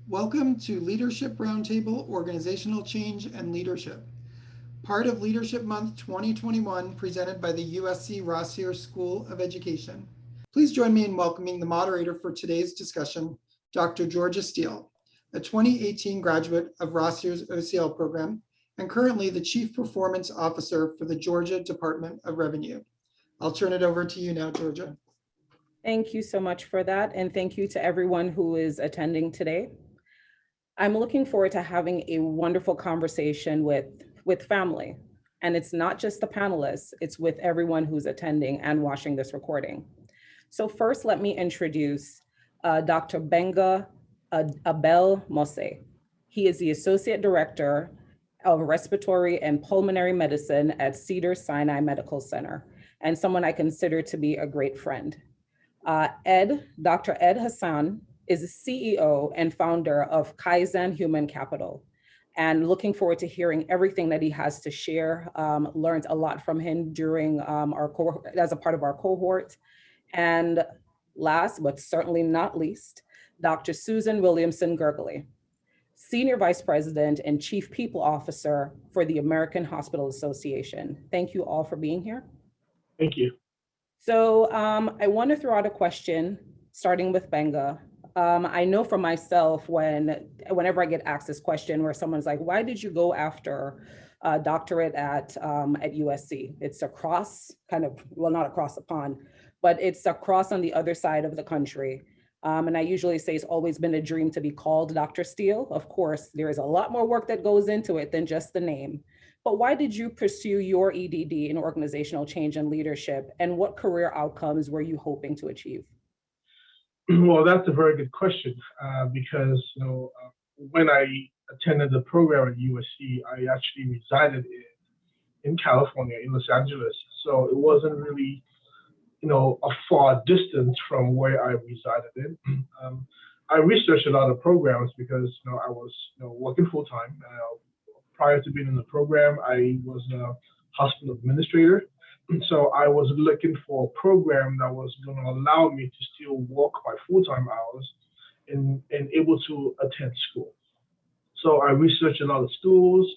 Welcome to Leadership Roundtable, Organizational Change and Leadership, part of Leadership Month 2021, presented by the USC Rossier School of Education. Please join me in welcoming the moderator for today's discussion, Dr. Georgia Steele, a 2018 graduate of Rossier's OCL program and currently the Chief Performance Officer for the Georgia Department of Revenue. I'll turn it over to you now, Georgia. Thank you so much for that. And thank you to everyone who is attending today. I'm looking forward to having a wonderful conversation with family. And it's not just the panelists, it's with everyone who's attending and watching this recording. So first, let me introduce Dr. Benga Agbelemose. He is the Associate Director of Respiratory and Pulmonary Medicine at Cedars-Sinai Medical Center, and someone I consider to be a great friend. Dr. Ed Hasan is the CEO and founder of Kaizen Human Capital, and looking forward to hearing everything that he has to share. Learned a lot from him during as a part of our cohort. And last, but certainly not least, Dr. Susan Williamson Gergely, Senior Vice President and Chief People Officer for the American Hospital Association. Thank you all for being here. Thank you. So I want to throw out a question, starting with Benga. I know for myself, whenever I get asked this question where someone's like, why did you go after a doctorate at USC? It's across not across the pond, but it's across on the other side of the country. And I usually say it's always been a dream to be called Dr. Steele. Of course, there is a lot more work that goes into it than just the name. But why did you pursue your EdD in organizational change and leadership? And what career outcomes were you hoping to achieve? Well, that's a very good question because when I attended the program at USC, I actually resided in California, in Los Angeles. So it wasn't really, a far distance from where I resided in. I researched a lot of programs because I was working full time. Prior to being in the program, I was a hospital administrator. And so I was looking for a program that was going to allow me to still work my full-time hours and able to attend school. So I researched a lot of schools.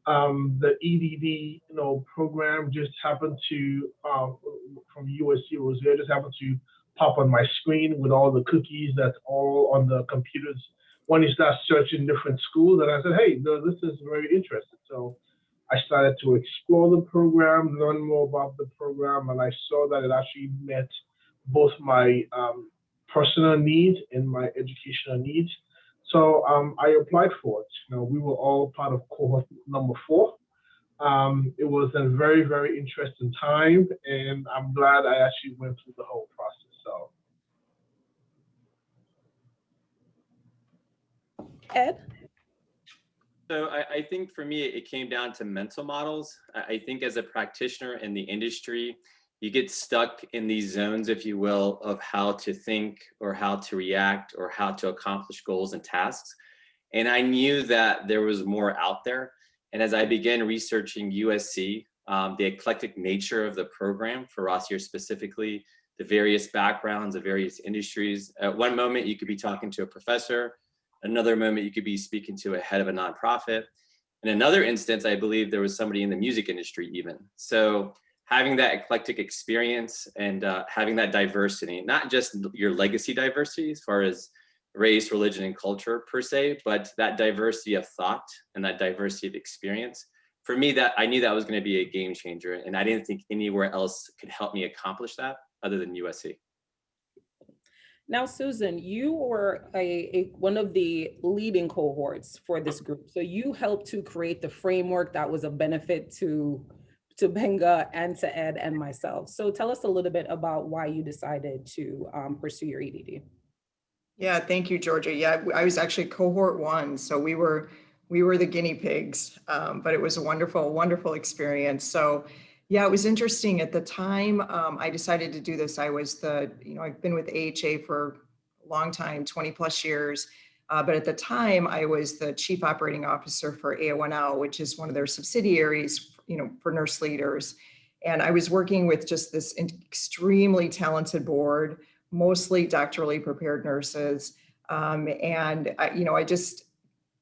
The EdD, program just happened to, from USC Rossier, just happened to pop on my screen with all the cookies that's all on the computers. When you start searching different schools, and I said, hey, this is very interesting. So I started to explore the program, learn more about the program, and I saw that it actually met both my personal needs and my educational needs. So I applied for it. We were all part of cohort number 4. It was a very, very interesting time, and I'm glad I actually went through the whole process. So. Ed? So I think for me, it came down to mental models. I think as a practitioner in the industry, you get stuck in these zones, if you will, of how to think or how to react or how to accomplish goals and tasks. And I knew that there was more out there. And as I began researching USC, the eclectic nature of the program for Rossier specifically, the various backgrounds, the various industries. At one moment, you could be talking to a professor. Another moment, you could be speaking to a head of a nonprofit. In another instance, I believe there was somebody in the music industry even. So having that eclectic experience and having that diversity, not just your legacy diversity as far as race, religion, and culture per se, but that diversity of thought and that diversity of experience. For me, that I knew that was going to be a game changer, and I didn't think anywhere else could help me accomplish that other than USC. Now, Susan, you were one of the leading cohorts for this group. So you helped to create the framework that was a benefit to Benga and to Ed and myself. So tell us a little bit about why you decided to pursue your EdD. Yeah, thank you, Georgia. Yeah, I was actually cohort 1, so we were the guinea pigs, but it was a wonderful, wonderful experience. So yeah, it was interesting. At the time I decided to do this, I was I've been with AHA for a long time, 20 plus years. But at the time I was the chief operating officer for AONL, which is one of their subsidiaries, for nurse leaders. And I was working with just this extremely talented board, mostly doctorally prepared nurses. And I just,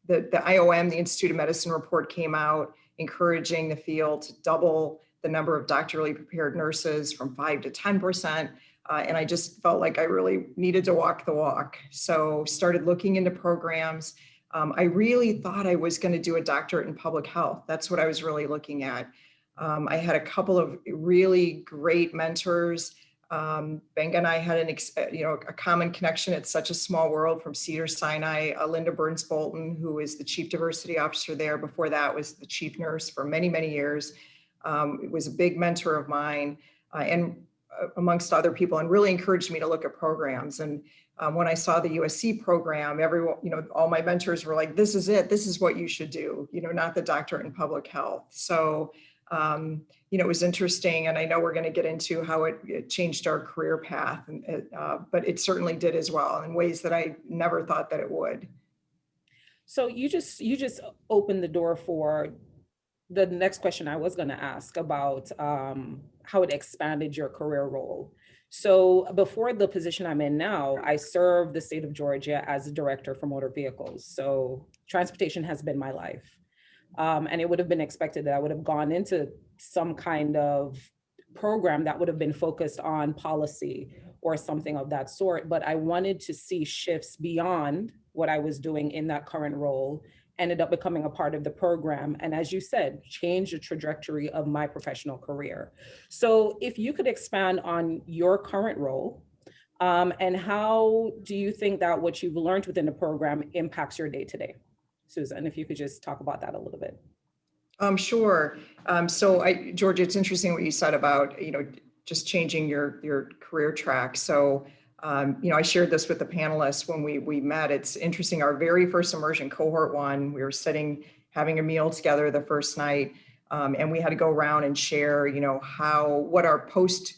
the IOM, the Institute of Medicine report came out encouraging the field to double the number of doctorally prepared nurses from 5 to 10%. And I just felt like I really needed to walk the walk. So started looking into programs. I really thought I was going to do a doctorate in public health. That's what I was really looking at. I had a couple of really great mentors. Benga and I had a common connection. It's such a small world, from Cedars-Sinai. Linda Burns-Bolton, who is the chief diversity officer there. Before that was the chief nurse for many, many years. It was a big mentor of mine, and amongst other people, and really encouraged me to look at programs. And when I saw the USC program, everyone, all my mentors were like, this is it. This is what you should do, not the doctorate in public health. So, it was interesting, and I know we're going to get into how it changed our career path, but it certainly did as well in ways that I never thought that it would. So you just opened the door for the next question I was going to ask about how it expanded your career role. So before the position I'm in now, I served the state of Georgia as a director for motor vehicles. So transportation has been my life. And it would have been expected that I would have gone into some kind of program that would have been focused on policy or something of that sort. But I wanted to see shifts beyond what I was doing in that current role, ended up becoming a part of the program. And as you said, change the trajectory of my professional career. So if you could expand on your current role, and how do you think that what you've learned within the program impacts your day-to-day? Susan, if you could just talk about that a little bit. Sure. So Georgia, it's interesting what you said about, just changing your career track. So, I shared this with the panelists when we met. It's interesting. Our very first immersion, cohort 1, we were having a meal together the first night, and we had to go around and share, what our post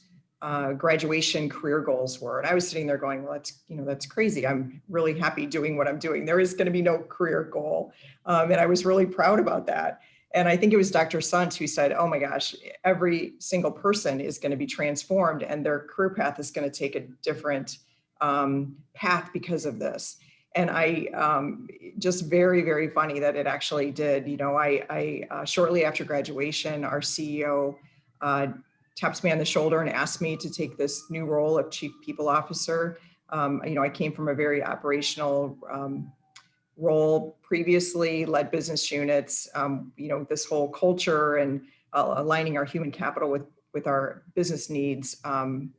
graduation career goals were. And I was sitting there going, well, that's crazy. I'm really happy doing what I'm doing. There is going to be no career goal. And I was really proud about that. And I think it was Dr. Sant who said, oh my gosh, every single person is going to be transformed and their career path is going to take a different path because of this. And just very, very funny that it actually did. I shortly after graduation, our CEO taps me on the shoulder and asked me to take this new role of chief people officer. I came from a very operational role previously, led business units. This whole culture and aligning our human capital with our business needs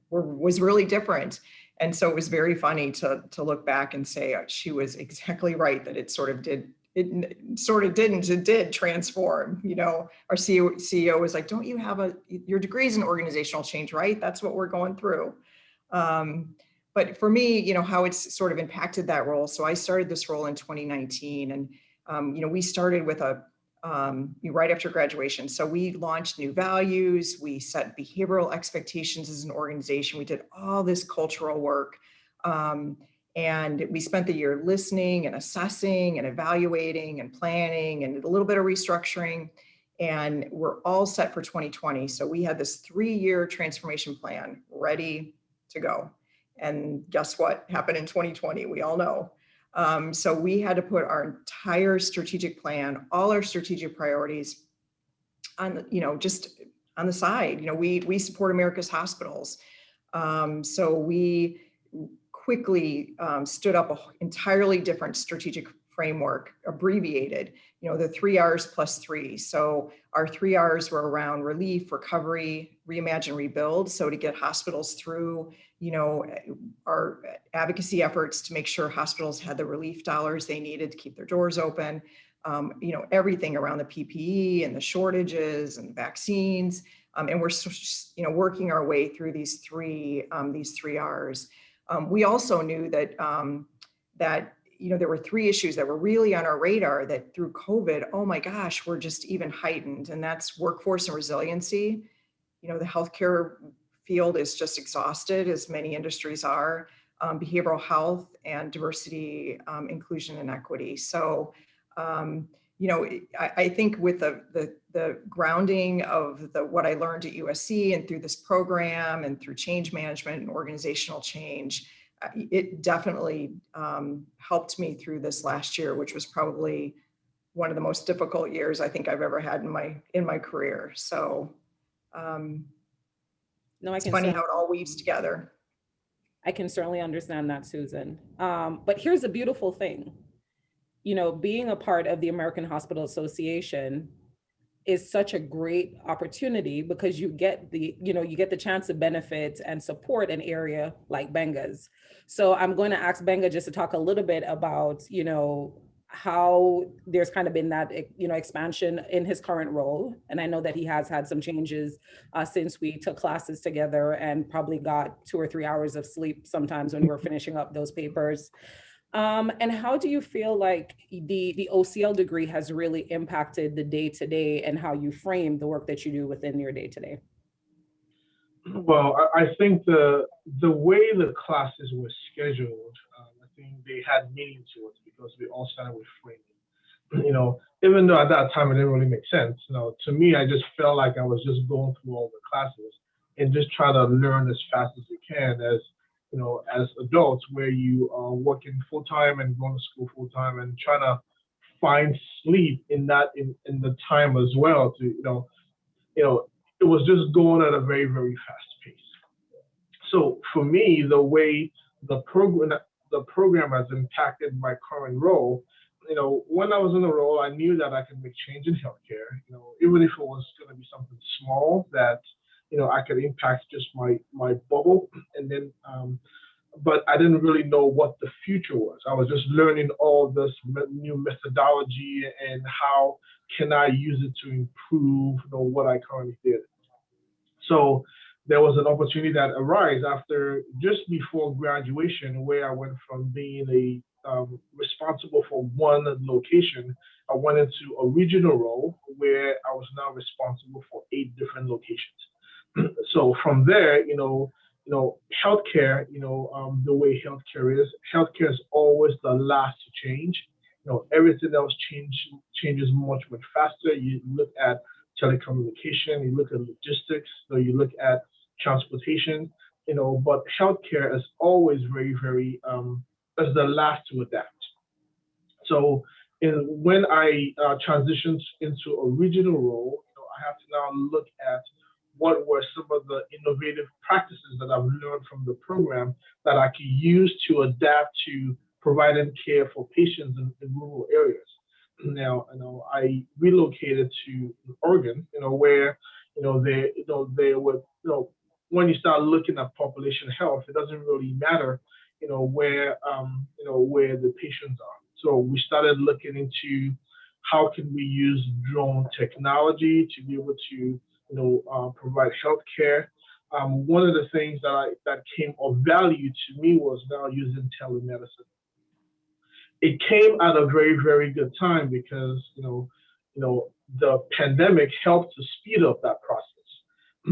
was really different. And so it was very funny to look back and say she was exactly right, that it did transform. Our CEO was like, don't you have your degree's in organizational change, right? That's what we're going through. But for me, how it's sort of impacted that role. So I started this role in 2019, and we started with right after graduation. So we launched new values, we set behavioral expectations as an organization, we did all this cultural work. And we spent the year listening and assessing and evaluating and planning and a little bit of restructuring. And we're all set for 2020. So we had this 3-year transformation plan ready to go. And guess what happened in 2020? We all know. So we had to put our entire strategic plan, all our strategic priorities on, just on the side. We support America's hospitals. So we quickly stood up an entirely different strategic framework, abbreviated, the 3 R's plus 3. So our 3 R's were around relief, recovery, reimagine, rebuild. So to get hospitals through, our advocacy efforts to make sure hospitals had the relief dollars they needed to keep their doors open, everything around the PPE and the shortages and vaccines. And we're, working our way through these three R's. We also knew that, there were 3 issues that were really on our radar that through COVID, oh my gosh, were just even heightened. And that's workforce and resiliency. The healthcare field is just exhausted, as many industries are, behavioral health and diversity, inclusion and equity. So, I think with the grounding of what I learned at USC and through this program and through change management and organizational change, it definitely helped me through this last year, which was probably one of the most difficult years I think I've ever had in my career. So No, I it's can funny certainly, how it all weaves together. I can certainly understand that, Susan. But here's the beautiful thing. You know, being a part of the American Hospital Association is such a great opportunity because you get the chance to benefit and support an area like Benga's. So I'm going to ask Benga just to talk a little bit about, how there's kind of been that, expansion in his current role. And I know that he has had some changes since we took classes together and probably got 2 or 3 hours of sleep sometimes when we were finishing up those papers. And how do you feel like the OCL degree has really impacted the day-to-day and how you frame the work that you do within your day-to-day? Well, I think the way the classes were scheduled, I think they had meaning to it because we all started with framing. Even though at that time it didn't really make sense, to me, I just felt like I was just going through all the classes and just try to learn as fast as you can as adults, where you are working full time and going to school full time and trying to find sleep in the time as well. It was just going at a very, very fast pace. So for me, the way the program has impacted my current role, when I was in the role, I knew that I could make change in healthcare, even if it was going to be something small that, I could impact just my bubble. And then, but I didn't really know what the future was. I was just learning all this new methodology and how can I use it to improve, what I currently did. So there was an opportunity that arose after just before graduation, where I went from being responsible for one location. I went into a regional role where I was now responsible for 8 different locations. So from there, healthcare, the way healthcare is always the last to change. Everything else changes much faster. You look at telecommunication, you look at logistics, so you look at transportation, but healthcare is always very, very is the last to adapt. So when I transitioned into a regional role, I have to now look at what were some of the innovative practices that I've learned from the program that I could use to adapt to providing care for patients in rural areas. Now, I relocated to Oregon, where, they would, when you start looking at population health, it doesn't really matter, where the patients are. So we started looking into how can we use drone technology to be able to, provide healthcare. One of the things that came of value to me was now using telemedicine. It came at a very, very good time because, the pandemic helped to speed up that process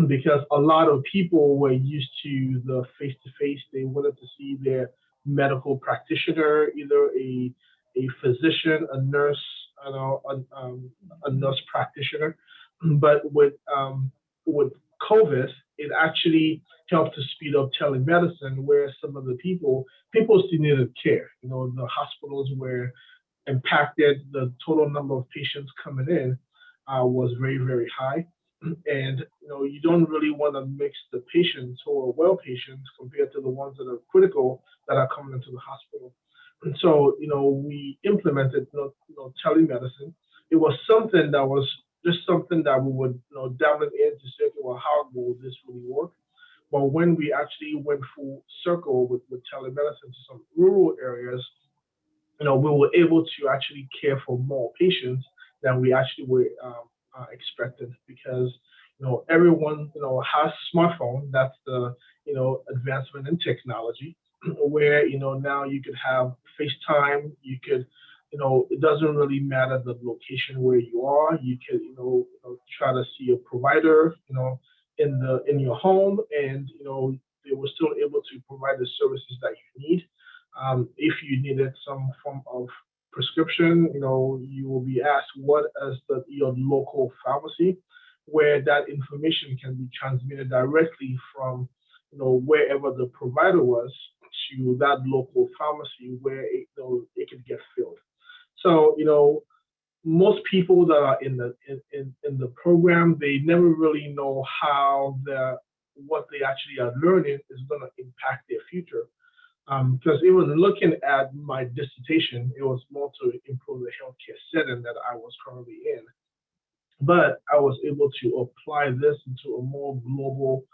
because a lot of people were used to the face-to-face. They wanted to see their medical practitioner, either a physician, a nurse, a nurse practitioner. But with COVID, it actually helped to speed up telemedicine, where some of the people still needed care. The hospitals were impacted. The total number of patients coming in was very, very high. And, you don't really want to mix the patients who are well patients compared to the ones that are critical that are coming into the hospital. And so, we implemented, telemedicine. It was something that was just something that we would, delve in to say, okay, well, how will this really work? But when we actually went full circle with telemedicine to some rural areas, we were able to actually care for more patients than we actually were expected, because everyone has a smartphone. That's the advancement in technology, where now you could have FaceTime. You could it doesn't really matter the location where you are. You could try to see a provider in your home, and they were still able to provide the services that you need. If you needed some form of prescription, you will be asked what is your local pharmacy, where that information can be transmitted directly from wherever the provider was to that local pharmacy where it can get filled. So, most people that are in the program, they never really know how what they actually are learning is going to impact their future. Because even looking at my dissertation, it was more to improve the healthcare setting that I was currently in. But I was able to apply this into a more global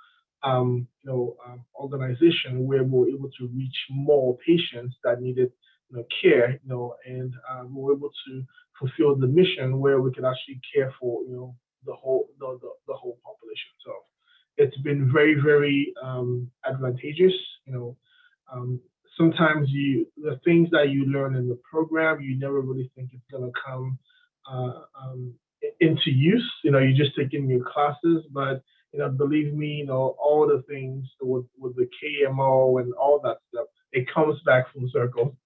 organization where we were able to reach more patients that needed care, and we were able to fulfill the mission where we could actually care for the whole population. So it's been very, very advantageous. Sometimes the things that you learn in the program, you never really think it's going to come into use. You just take in your classes, but believe me, all the things with the KMO and all that stuff, it comes back full circle.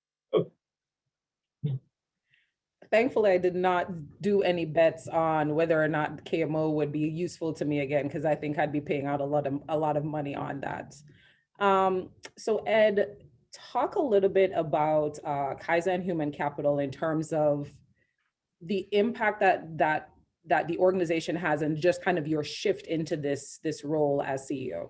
Thankfully, I did not do any bets on whether or not KMO would be useful to me again, because I think I'd be paying out a lot of money on that. So Ed, talk a little bit about Kaizen human capital in terms of the impact that the organization has, and just kind of your shift into this role as CEO.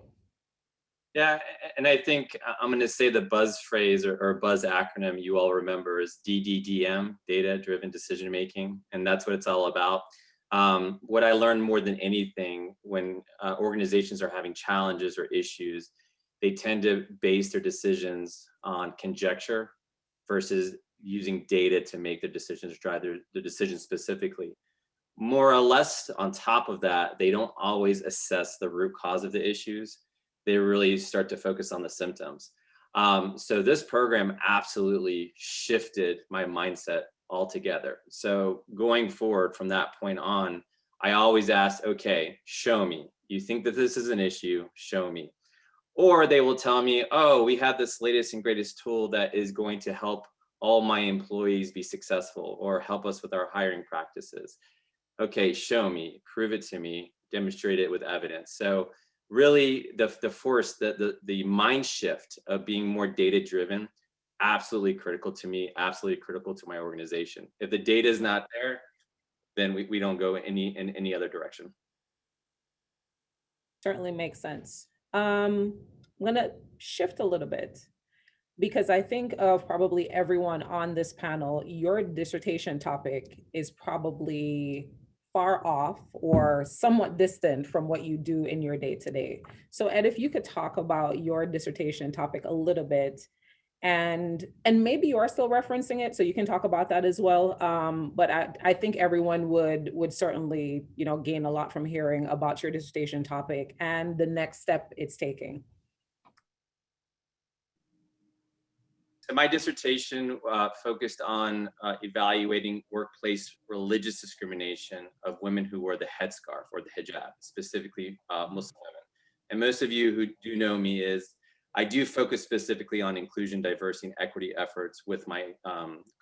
Yeah, and I think I'm going to say the buzz phrase or buzz acronym you all remember is DDDM, data-driven decision making, and that's what it's all about. What I learned more than anything when organizations are having challenges or issues, they tend to base their decisions on conjecture versus using data to make their decisions, drive their decisions specifically. More or less on top of that, they don't always assess the root cause of the issues. They really start to focus on the symptoms. So this program absolutely shifted my mindset altogether. So going forward from that point on, I always ask, okay, show me. You think that this is an issue, show me. Or they will tell me, oh, we have this latest and greatest tool that is going to help all my employees be successful or help us with our hiring practices. Okay, show me, prove it to me, demonstrate it with evidence. So really the force, the mind shift of being more data driven, absolutely critical to me, absolutely critical to my organization. If the data is not there, then we don't go in any other direction. Certainly makes sense. I'm gonna shift a little bit, because I think of probably everyone on this panel, your dissertation topic is probably far off or somewhat distant from what you do in your day-to-day. So Ed, if you could talk about your dissertation topic a little bit, and maybe you are still referencing it, so you can talk about that as well. But I think everyone would certainly gain a lot from hearing about your dissertation topic and the next step it's taking. So my dissertation focused on evaluating workplace religious discrimination of women who wear the headscarf or the hijab, specifically Muslim women. And most of you who do know me I do focus specifically on inclusion, diversity, and equity efforts with my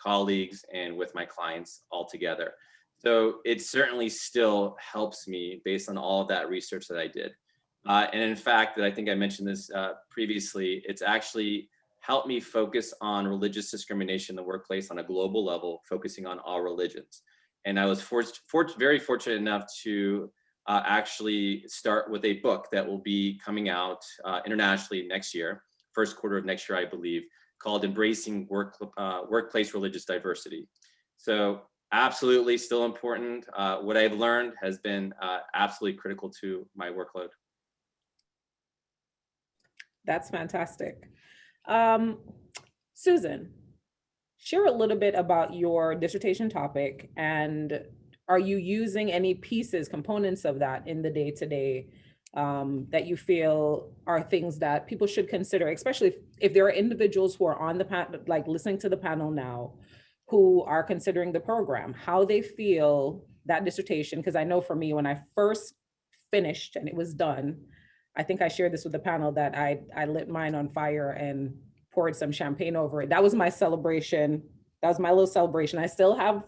colleagues and with my clients all together. So it certainly still helps me based on all of that research that I did. And in fact, I think I mentioned this previously, it's actually helped me focus on religious discrimination in the workplace on a global level, focusing on all religions. And I was very fortunate enough to actually start with a book that will be coming out internationally next year, first quarter of next year, I believe, called Embracing Workplace Religious Diversity. So absolutely still important. What I've learned has been absolutely critical to my workload. That's fantastic. Susan, share a little bit about your dissertation topic, and are you using any pieces, components of that in the day-to-day that you feel are things that people should consider, especially if there are individuals who are on the panel, like listening to the panel now, who are considering the program, how they feel that dissertation, because I know for me, when I first finished and it was done, I think I shared this with the panel that I lit mine on fire and poured some champagne over it. That was my celebration. That was my little celebration. I still have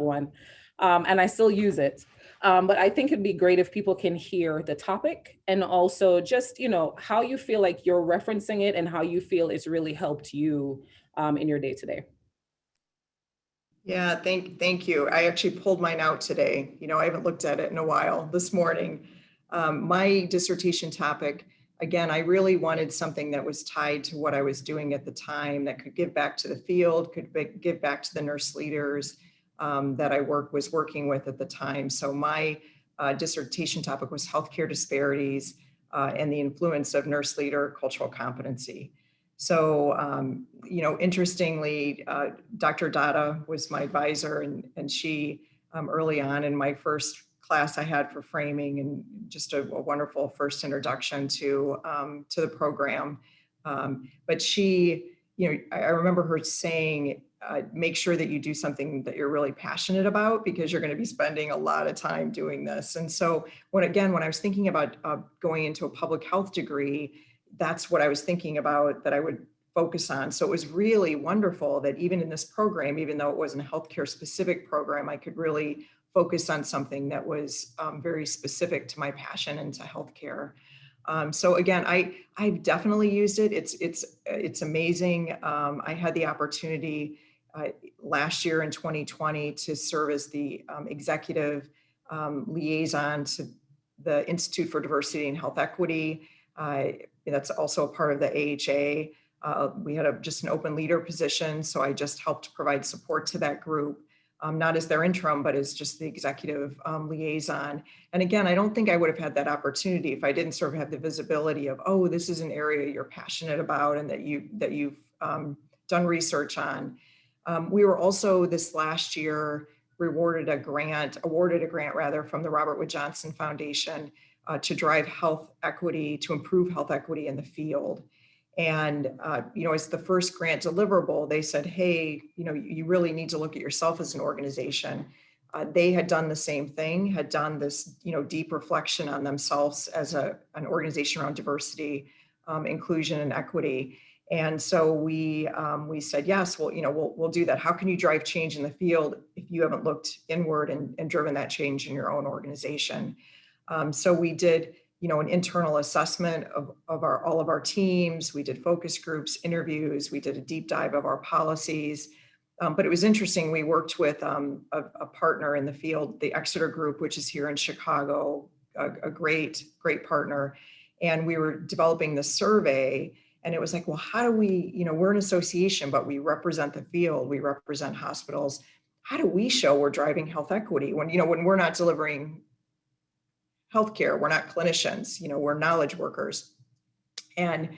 one, and I still use it. But I think it'd be great if people can hear the topic and also just, how you feel like you're referencing it and how you feel it's really helped you in your day-to-day. Yeah, thank you. I actually pulled mine out today. I haven't looked at it in a while this morning. My dissertation topic, again, I really wanted something that was tied to what I was doing at the time, that could give back to the field, give back to the nurse leaders that I was working with at the time. So my dissertation topic was healthcare disparities and the influence of nurse leader cultural competency. So, interestingly, Dr. Dada was my advisor, and she early on in my first class I had for framing, and just a wonderful first introduction to the program. But she, I remember her saying, make sure that you do something that you're really passionate about, because you're going to be spending a lot of time doing this. And so when I was thinking about going into a public health degree, that's what I was thinking about that I would focus on. So it was really wonderful that even in this program, even though it wasn't a healthcare specific program, I could really focus on something that was very specific to my passion and to healthcare. So again, I've definitely used it. It's amazing. I had the opportunity last year in 2020 to serve as the executive liaison to the Institute for Diversity and Health Equity. That's also a part of the AHA. We had just an open leader position, so I just helped provide support to that group, not as their interim, but as just the executive liaison. And again, I don't think I would have had that opportunity if I didn't sort of have the visibility of, oh, this is an area you're passionate about and that you've done research on. We were also this last year awarded a grant from the Robert Wood Johnson Foundation to drive health equity, to improve health equity in the field. And, as the first grant deliverable, they said, hey, you really need to look at yourself as an organization. They had done the same thing, had done this, deep reflection on themselves as an organization around diversity, inclusion, and equity. And so we said, yes, we'll do that. How can you drive change in the field if you haven't looked inward and driven that change in your own organization? So we did, an internal assessment of all of our teams. We did focus groups, interviews. We did a deep dive of our policies. But it was interesting. We worked with a partner in the field, the Exeter Group, which is here in Chicago, a great partner. And we were developing the survey. And it was like, well, how do we, we're an association, but we represent the field, we represent hospitals. How do we show we're driving health equity when we're not delivering healthcare, we're not clinicians, we're knowledge workers. And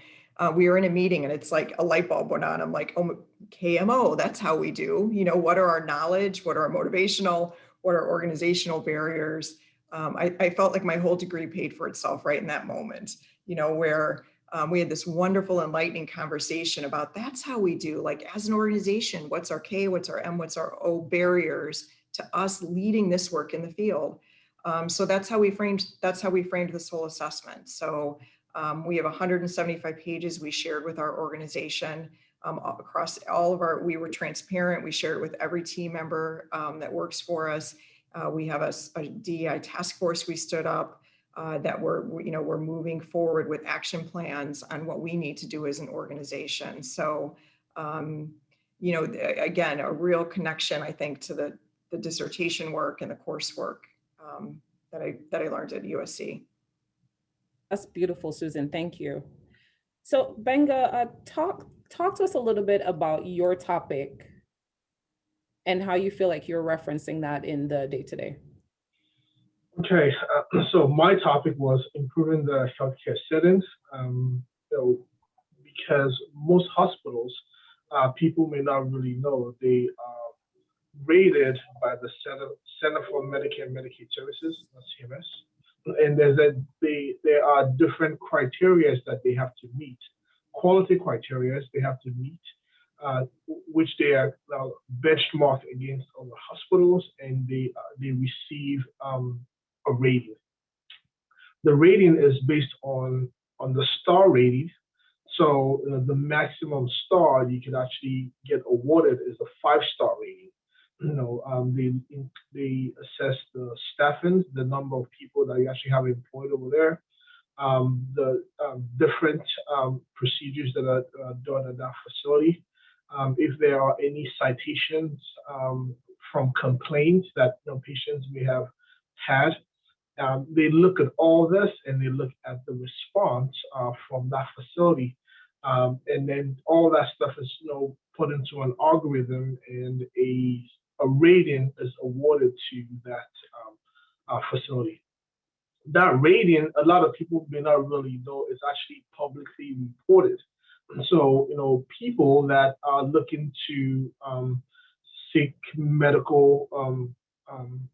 we were in a meeting and it's like a light bulb went on. I'm like, oh, KMO, that's how we do. What are our knowledge? What are our motivational? What are organizational barriers? I felt like my whole degree paid for itself right in that moment, where we had this wonderful, enlightening conversation about that's how we do, like as an organization, what's our K, what's our M, what's our O barriers to us leading this work in the field. So that's how we framed this whole assessment. So we have 175 pages we shared with our organization across all of we were transparent. We shared it with every team member that works for us. We have a DEI task force we stood up that we're moving forward with action plans on what we need to do as an organization. So, again, a real connection, I think, to the dissertation work and the coursework that I learned at USC. That's beautiful, Susan. Thank you. So Benga, talk to us a little bit about your topic and how you feel like you're referencing that in the day-to-day. Okay, so my topic was improving the healthcare settings. Because most hospitals, people may not really know, they are rated by the Center for Medicare and Medicaid Services, CMS, and there are different criteria that they have to meet, quality criteria they have to meet, which they are now benchmarked against other hospitals, and they receive a rating. The rating is based on the star rating. So the maximum star you can actually get awarded is a 5-star rating. They assess the staffing, the number of people that you actually have employed over there, the different procedures that are done at that facility. If there are any citations from complaints that patients may have had, they look at all this and they look at the response from that facility. And then all that stuff is put into an algorithm, and a rating is awarded to that facility. That rating, a lot of people may not really know, is actually publicly reported. So, people that are looking to seek medical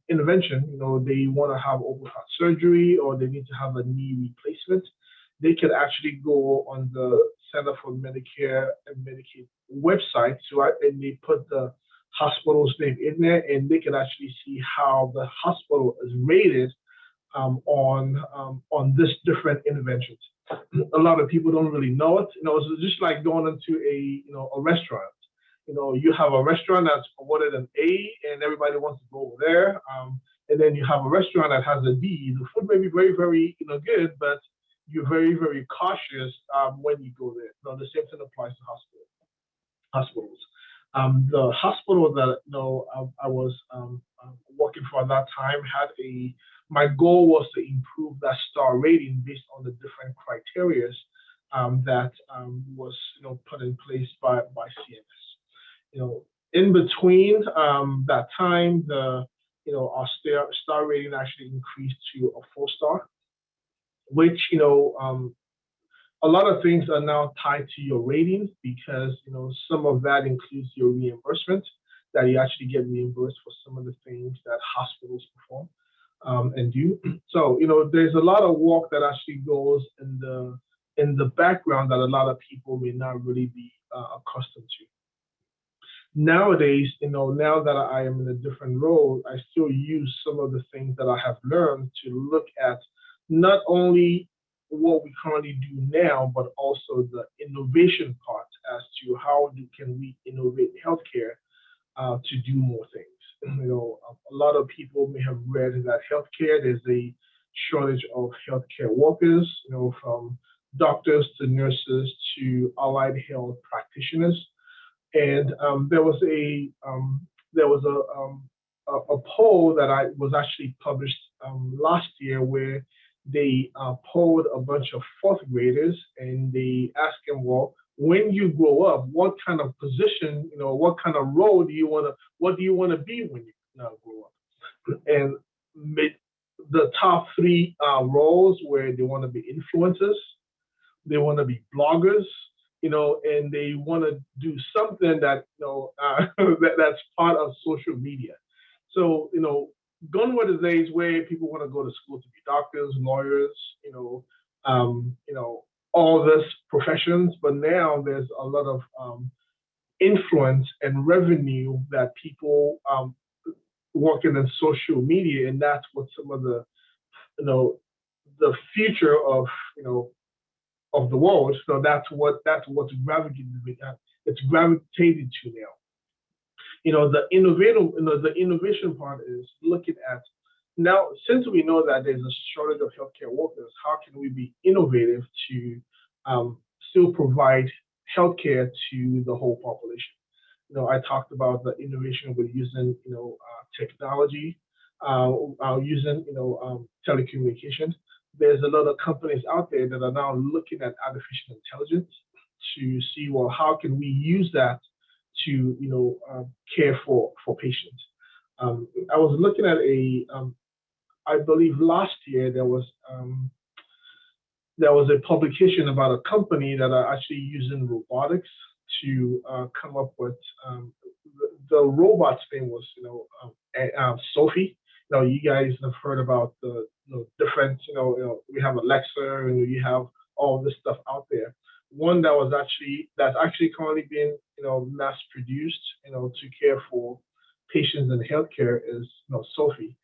intervention, they want to have open heart surgery or they need to have a knee replacement, they could actually go on the Center for Medicare and Medicaid website, and they put the hospital's name in there, and they can actually see how the hospital is rated on this different interventions. A lot of people don't really know it. It's just like going into a restaurant. You have a restaurant that's awarded an A, and everybody wants to go over there. And then you have a restaurant that has a D. The food may be very, very good, but you're very, very cautious when you go there. The same thing applies to hospitals. The hospital that I was working for at that time had my goal was to improve that star rating based on the different criteria that was put in place by CMS. In between that time, our star rating actually increased to a 4-star, which a lot of things are now tied to your ratings, because some of that includes your reimbursement, that you actually get reimbursed for some of the things that hospitals perform and do. So there's a lot of work that actually goes in the background that a lot of people may not really be accustomed to. Nowadays, now that I am in a different role, I still use some of the things that I have learned to look at not only what we currently do now, but also the innovation part as to how can we innovate healthcare to do more things. A lot of people may have read that healthcare, there's a shortage of healthcare workers, from doctors to nurses to allied health practitioners. And there was a poll that was actually published last year, where they polled a bunch of 4th graders, and they asked them, well, when you grow up, what kind of position, what kind of role what do you want to be when you grow up? And the top 3 roles where they want to be influencers, they want to be bloggers, and they want to do something that, that's part of social media. So, gone were the days where people want to go to school to be doctors, lawyers, all these professions, but now there's a lot of influence and revenue that people working in social media, and that's what some of the future of of the world. So that's what's gravitated to now. The innovation part is looking at, now, since we know that there's a shortage of healthcare workers, how can we be innovative to still provide healthcare to the whole population? I talked about the innovation with using technology, using telecommunications. There's a lot of companies out there that are now looking at artificial intelligence to see, well, how can we use that to care for patients. I was looking at I believe last year there was a publication about a company that are actually using robotics to come up with the robot's name was Sophie. You guys have heard about the different we have Alexa, and you have all this stuff out there. One that's actually currently being mass produced to care for patients in healthcare is Sophie.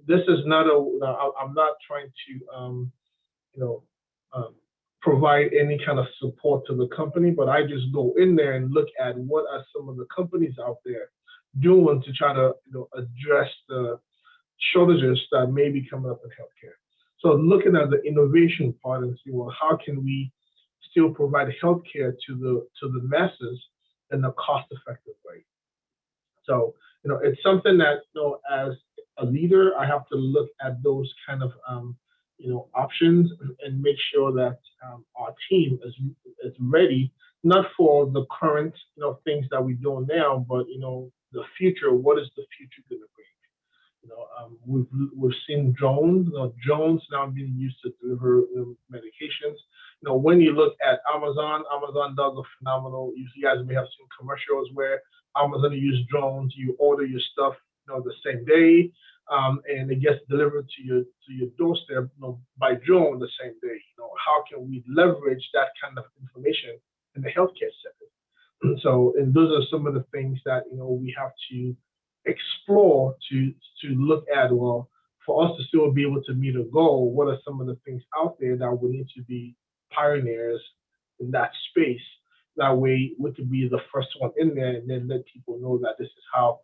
This is not I'm not trying to provide any kind of support to the company, but I just go in there and look at what are some of the companies out there doing to try to address the shortages that may be coming up in healthcare. So looking at the innovation part and see, well, how can we still provide healthcare to the masses in a cost-effective way? So it's something that as a leader, I have to look at those kind of options and make sure that our team is ready, not for the current things that we're doing now, but the future. What is the future going to bring? We've seen drones. Drones now being used to deliver medications. When you look at Amazon does a phenomenal. You guys may have seen commercials where Amazon use drones. You order your stuff, the same day, and it gets delivered to your doorstep, by drone the same day. How can we leverage that kind of information in the healthcare sector? So, and those are some of the things that we have to explore to look at. Well, for us to still be able to meet a goal, what are some of the things out there that we need to be pioneers in that space? That way, we could be the first one in there, and then let people know that this is how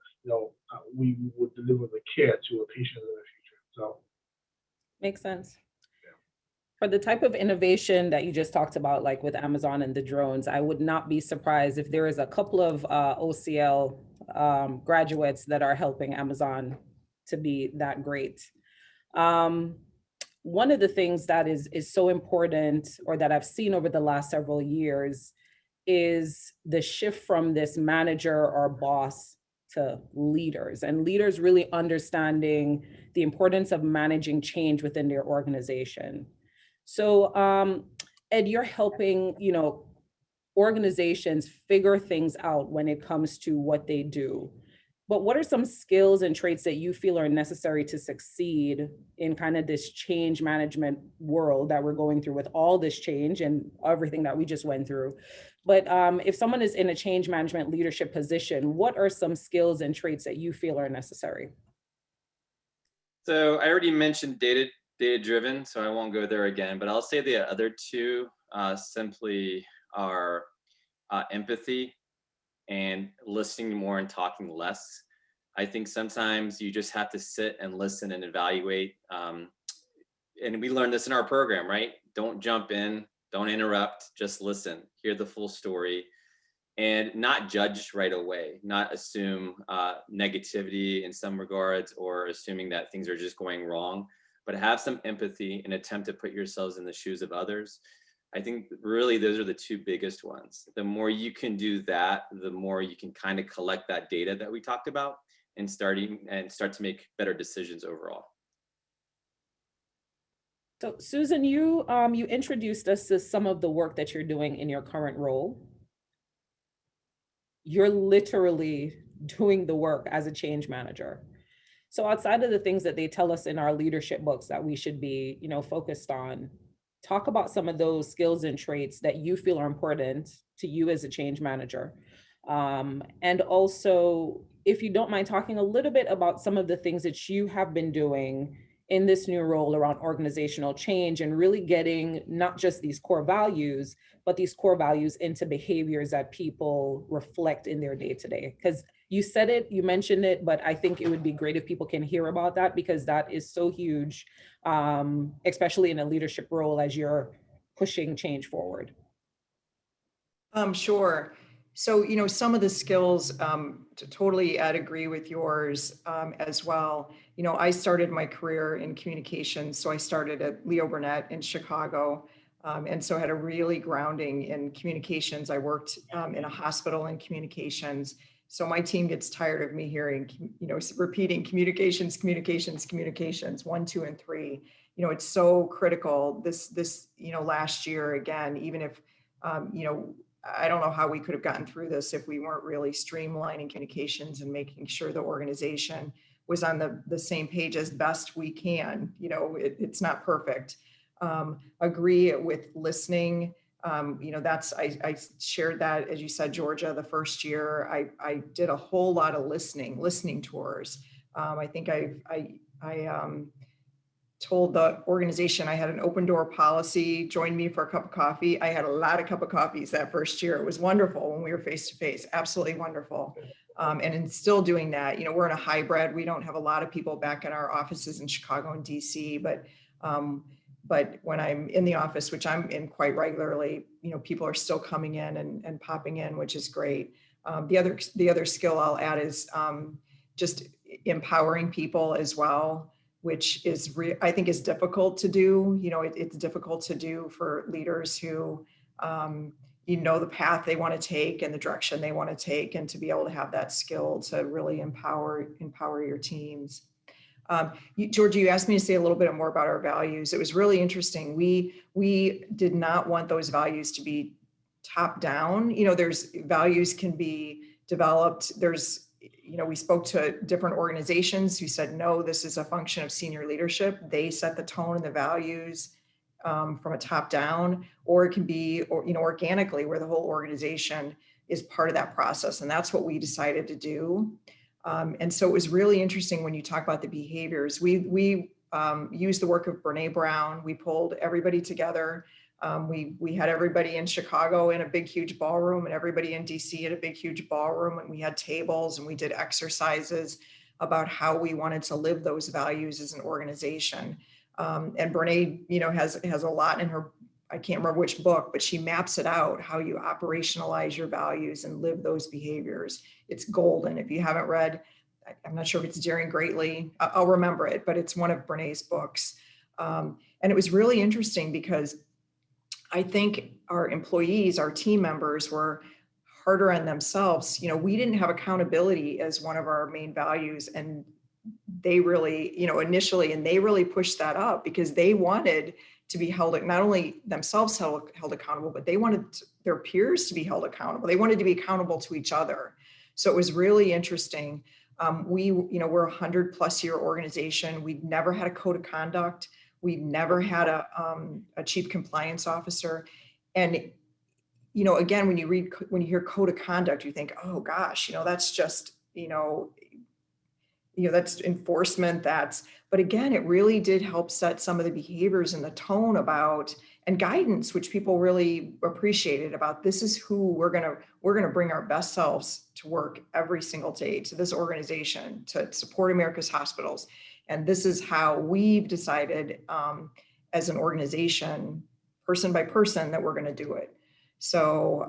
we would deliver the care to a patient in the future. So, makes sense. For the type of innovation that you just talked about, like with Amazon and the drones, I would not be surprised if there is a couple of OCL graduates that are helping Amazon to be that great. One of the things that is so important, or that I've seen over the last several years, is the shift from this manager or boss to leaders, and leaders really understanding the importance of managing change within their organization. So Ed, you're helping, organizations figure things out when it comes to what they do. But what are some skills and traits that you feel are necessary to succeed in kind of this change management world that we're going through, with all this change and everything that we just went through? But if someone is in a change management leadership position, what are some skills and traits that you feel are necessary? So I already mentioned data-driven, so I won't go there again, but I'll say the other two simply are empathy and listening more and talking less. I think sometimes you just have to sit and listen and evaluate. And we learned this in our program, right? Don't jump in, don't interrupt, just listen, hear the full story, and not judge right away, not assume negativity in some regards, or assuming that things are just going wrong, but have some empathy and attempt to put yourselves in the shoes of others. I think really those are the two biggest ones. The more you can do that, the more you can kind of collect that data that we talked about and start to make better decisions overall. So Susan, you introduced us to some of the work that you're doing in your current role. You're literally doing the work as a change manager. So outside of the things that they tell us in our leadership books that we should be, focused on, talk about some of those skills and traits that you feel are important to you as a change manager. And also, if you don't mind talking a little bit about some of the things that you have been doing in this new role around organizational change, and really getting not just these core values, but these core values into behaviors that people reflect in their day-to-day. Because you said it, you mentioned it, but I think it would be great if people can hear about that, because that is so huge, especially in a leadership role as you're pushing change forward. Sure. So, some of the skills, totally I'd agree with yours as well. I started my career in communications. So I started at Leo Burnett in Chicago. And so I had a really grounding in communications. I worked in a hospital in communications. So my team gets tired of me hearing, repeating communications, 1, 2, and 3. It's so critical. This last year, again, even if, I don't know how we could have gotten through this if we weren't really streamlining communications and making sure the organization was on the same page as best we can. It's not perfect. Agree with listening. I shared that, as you said, Georgia, the first year, I did a whole lot of listening tours. I think I told the organization I had an open door policy, join me for a cup of coffee. I had a lot of cup of coffees that first year. It was wonderful when we were face to face, absolutely wonderful. And in still doing that, we're in a hybrid. We don't have a lot of people back in our offices in Chicago and DC, but when I'm in the office, which I'm in quite regularly, people are still coming in and popping in, which is great. The other skill I'll add is just empowering people as well, which is I think is difficult to do. It's difficult to do for leaders who the path they want to take and the direction they want to take, and to be able to have that skill to really empower your teams. Georgia, you asked me to say a little bit more about our values. It was really interesting. We did not want those values to be top down. There's values can be developed. We spoke to different organizations who said, no, this is a function of senior leadership. They set the tone and the values from a top down, or it can be, organically, where the whole organization is part of that process. And that's what we decided to do. And so it was really interesting when you talk about the behaviors. We used the work of Brene Brown. We pulled everybody together. We had everybody in Chicago in a big, huge ballroom, and everybody in DC in a big, huge ballroom. And we had tables, and we did exercises about how we wanted to live those values as an organization. And Brene, has a lot in her, I can't remember which book, but she maps it out, how you operationalize your values and live those behaviors. It's golden. If you haven't read, I'm not sure if it's Daring Greatly, I'll remember it, but it's one of Brene's books. And it was really interesting because I think our employees, our team members were harder on themselves. We didn't have accountability as one of our main values, and they really, initially, and they really pushed that up because they wanted to be held, not only themselves held accountable, but they wanted their peers to be held accountable. They wanted to be accountable to each other. So it was really interesting. We're a 100+ year organization. We've never had a code of conduct. We've never had a chief compliance officer. And, again, when you hear code of conduct, you think, oh gosh, that's just, that's enforcement, but again, it really did help set some of the behaviors and the tone about, and guidance, which people really appreciated, about this is who we're going to bring our best selves to work every single day, to this organization, to support America's hospitals. And this is how we've decided as an organization, person by person, that we're going to do it. So,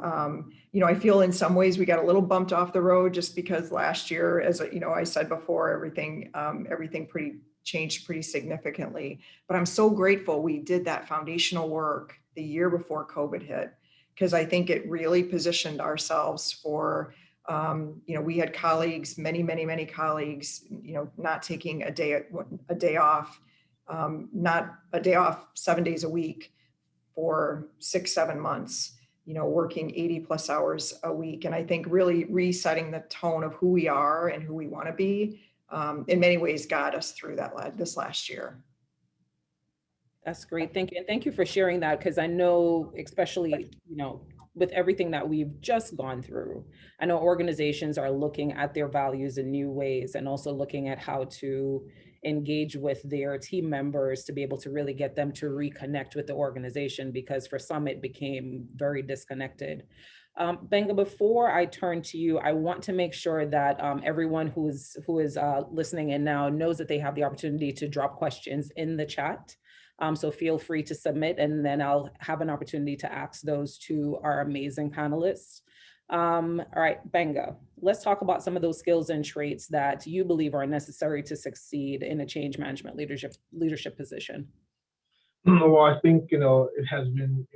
I feel in some ways we got a little bumped off the road just because last year, as I said before, everything changed pretty significantly. But I'm so grateful we did that foundational work the year before COVID hit, because I think it really positioned ourselves for, we had colleagues, many colleagues, not taking a day off, not a day off 7 days a week for 6-7 months. Working 80+ hours a week. And I think really resetting the tone of who we are and who we want to be, in many ways got us through this last year. That's great. Thank you. And thank you for sharing that, because I know, especially, with everything that we've just gone through, I know organizations are looking at their values in new ways, and also looking at how to engage with their team members to be able to really get them to reconnect with the organization, because for some it became very disconnected. Benga, before I turn to you, I want to make sure that everyone who is listening in now knows that they have the opportunity to drop questions in the chat. So feel free to submit, and then I'll have an opportunity to ask those to our amazing panelists. All right, Benga, let's talk about some of those skills and traits that you believe are necessary to succeed in a change management leadership position. Well, I think, it has been,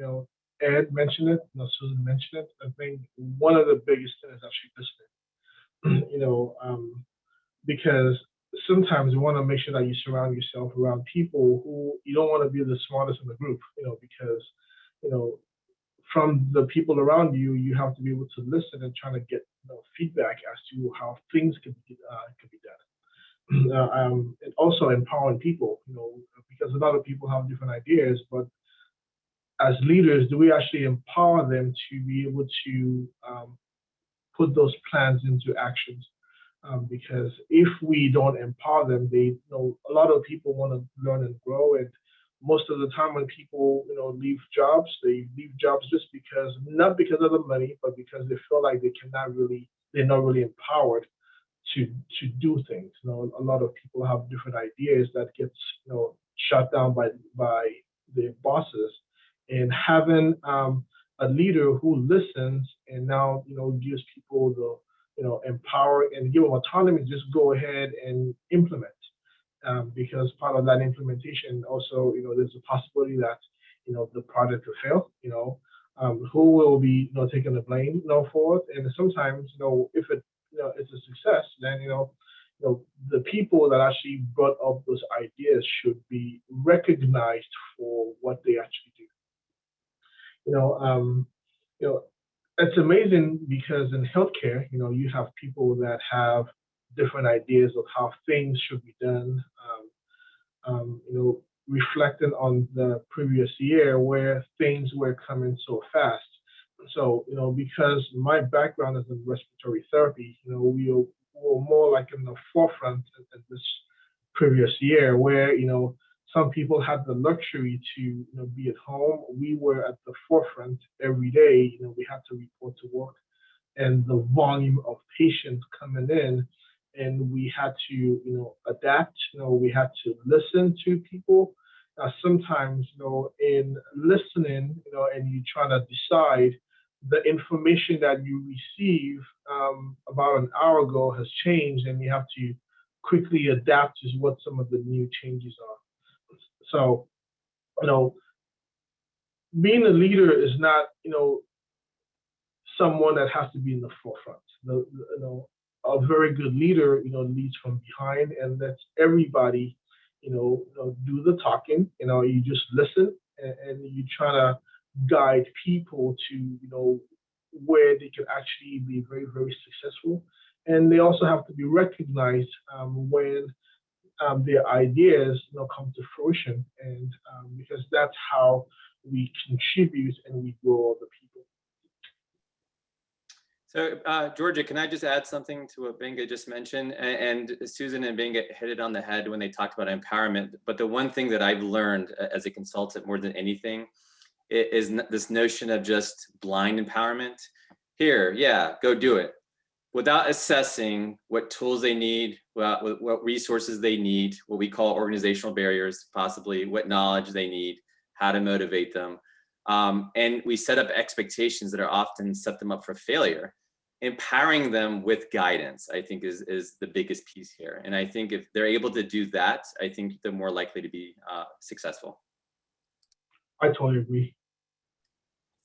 Ed mentioned it, Susan mentioned it. I think one of the biggest things is actually listening, because sometimes you want to make sure that you surround yourself around people who you don't want to be the smartest in the group, because, from the people around you, you have to be able to listen and try to get feedback as to how things could be done. And also empowering people, because a lot of people have different ideas, but as leaders, do we actually empower them to be able to put those plans into actions? Because if we don't empower them, a lot of people want to learn and grow, and most of the time when people leave jobs, they leave jobs just because, not because of the money, but because they feel like they cannot really they're not really empowered to do things. You know, a lot of people have different ideas that gets, you know, shut down by their bosses, and having a leader who listens and now, you know, gives people the, you know, empower and give them autonomy, just go ahead and implement. Because part of that implementation also, you know, there's a possibility that, you know, the project will fail, you know, who will be, you know, taking the blame, you know, for it. And sometimes, you know, if it, you know, it's a success, then, you know, the people that actually brought up those ideas should be recognized for what they actually do. You know, it's amazing because in healthcare, you know, you have people that have different ideas of how things should be done. You know, reflecting on the previous year where things were coming so fast. So, you know, because my background is in respiratory therapy, you know, we were more like in the forefront in this previous year where, you know, some people had the luxury to, you know, be at home. We were at the forefront every day. You know, we had to report to work, and the volume of patients coming in, and we had to, you know, adapt. You know, we had to listen to people. Sometimes, you know, in listening, you know, and you trying to decide, the information that you receive about an hour ago has changed, and you have to quickly adapt to what some of the new changes are. So, you know, being a leader is not, you know, someone that has to be in the forefront. You know, a very good leader, you know, leads from behind and lets everybody, you know, do the talking. You know, you just listen, and you try to guide people to, you know, where they can actually be very, very successful. And they also have to be recognized when their ideas, you know, come to fruition, and because that's how we contribute and we grow other people. So Georgia, can I just add something to what Benga just mentioned? And Susan and Benga hit it on the head when they talked about empowerment. But the one thing that I've learned as a consultant more than anything is this notion of just blind empowerment. Here, yeah, go do it, without assessing what tools they need, what resources they need, what we call organizational barriers, possibly what knowledge they need, how to motivate them. And we set up expectations that are often set them up for failure. Empowering them with guidance, I think, is the biggest piece here. And I think if they're able to do that, I think they're more likely to be successful. I totally agree.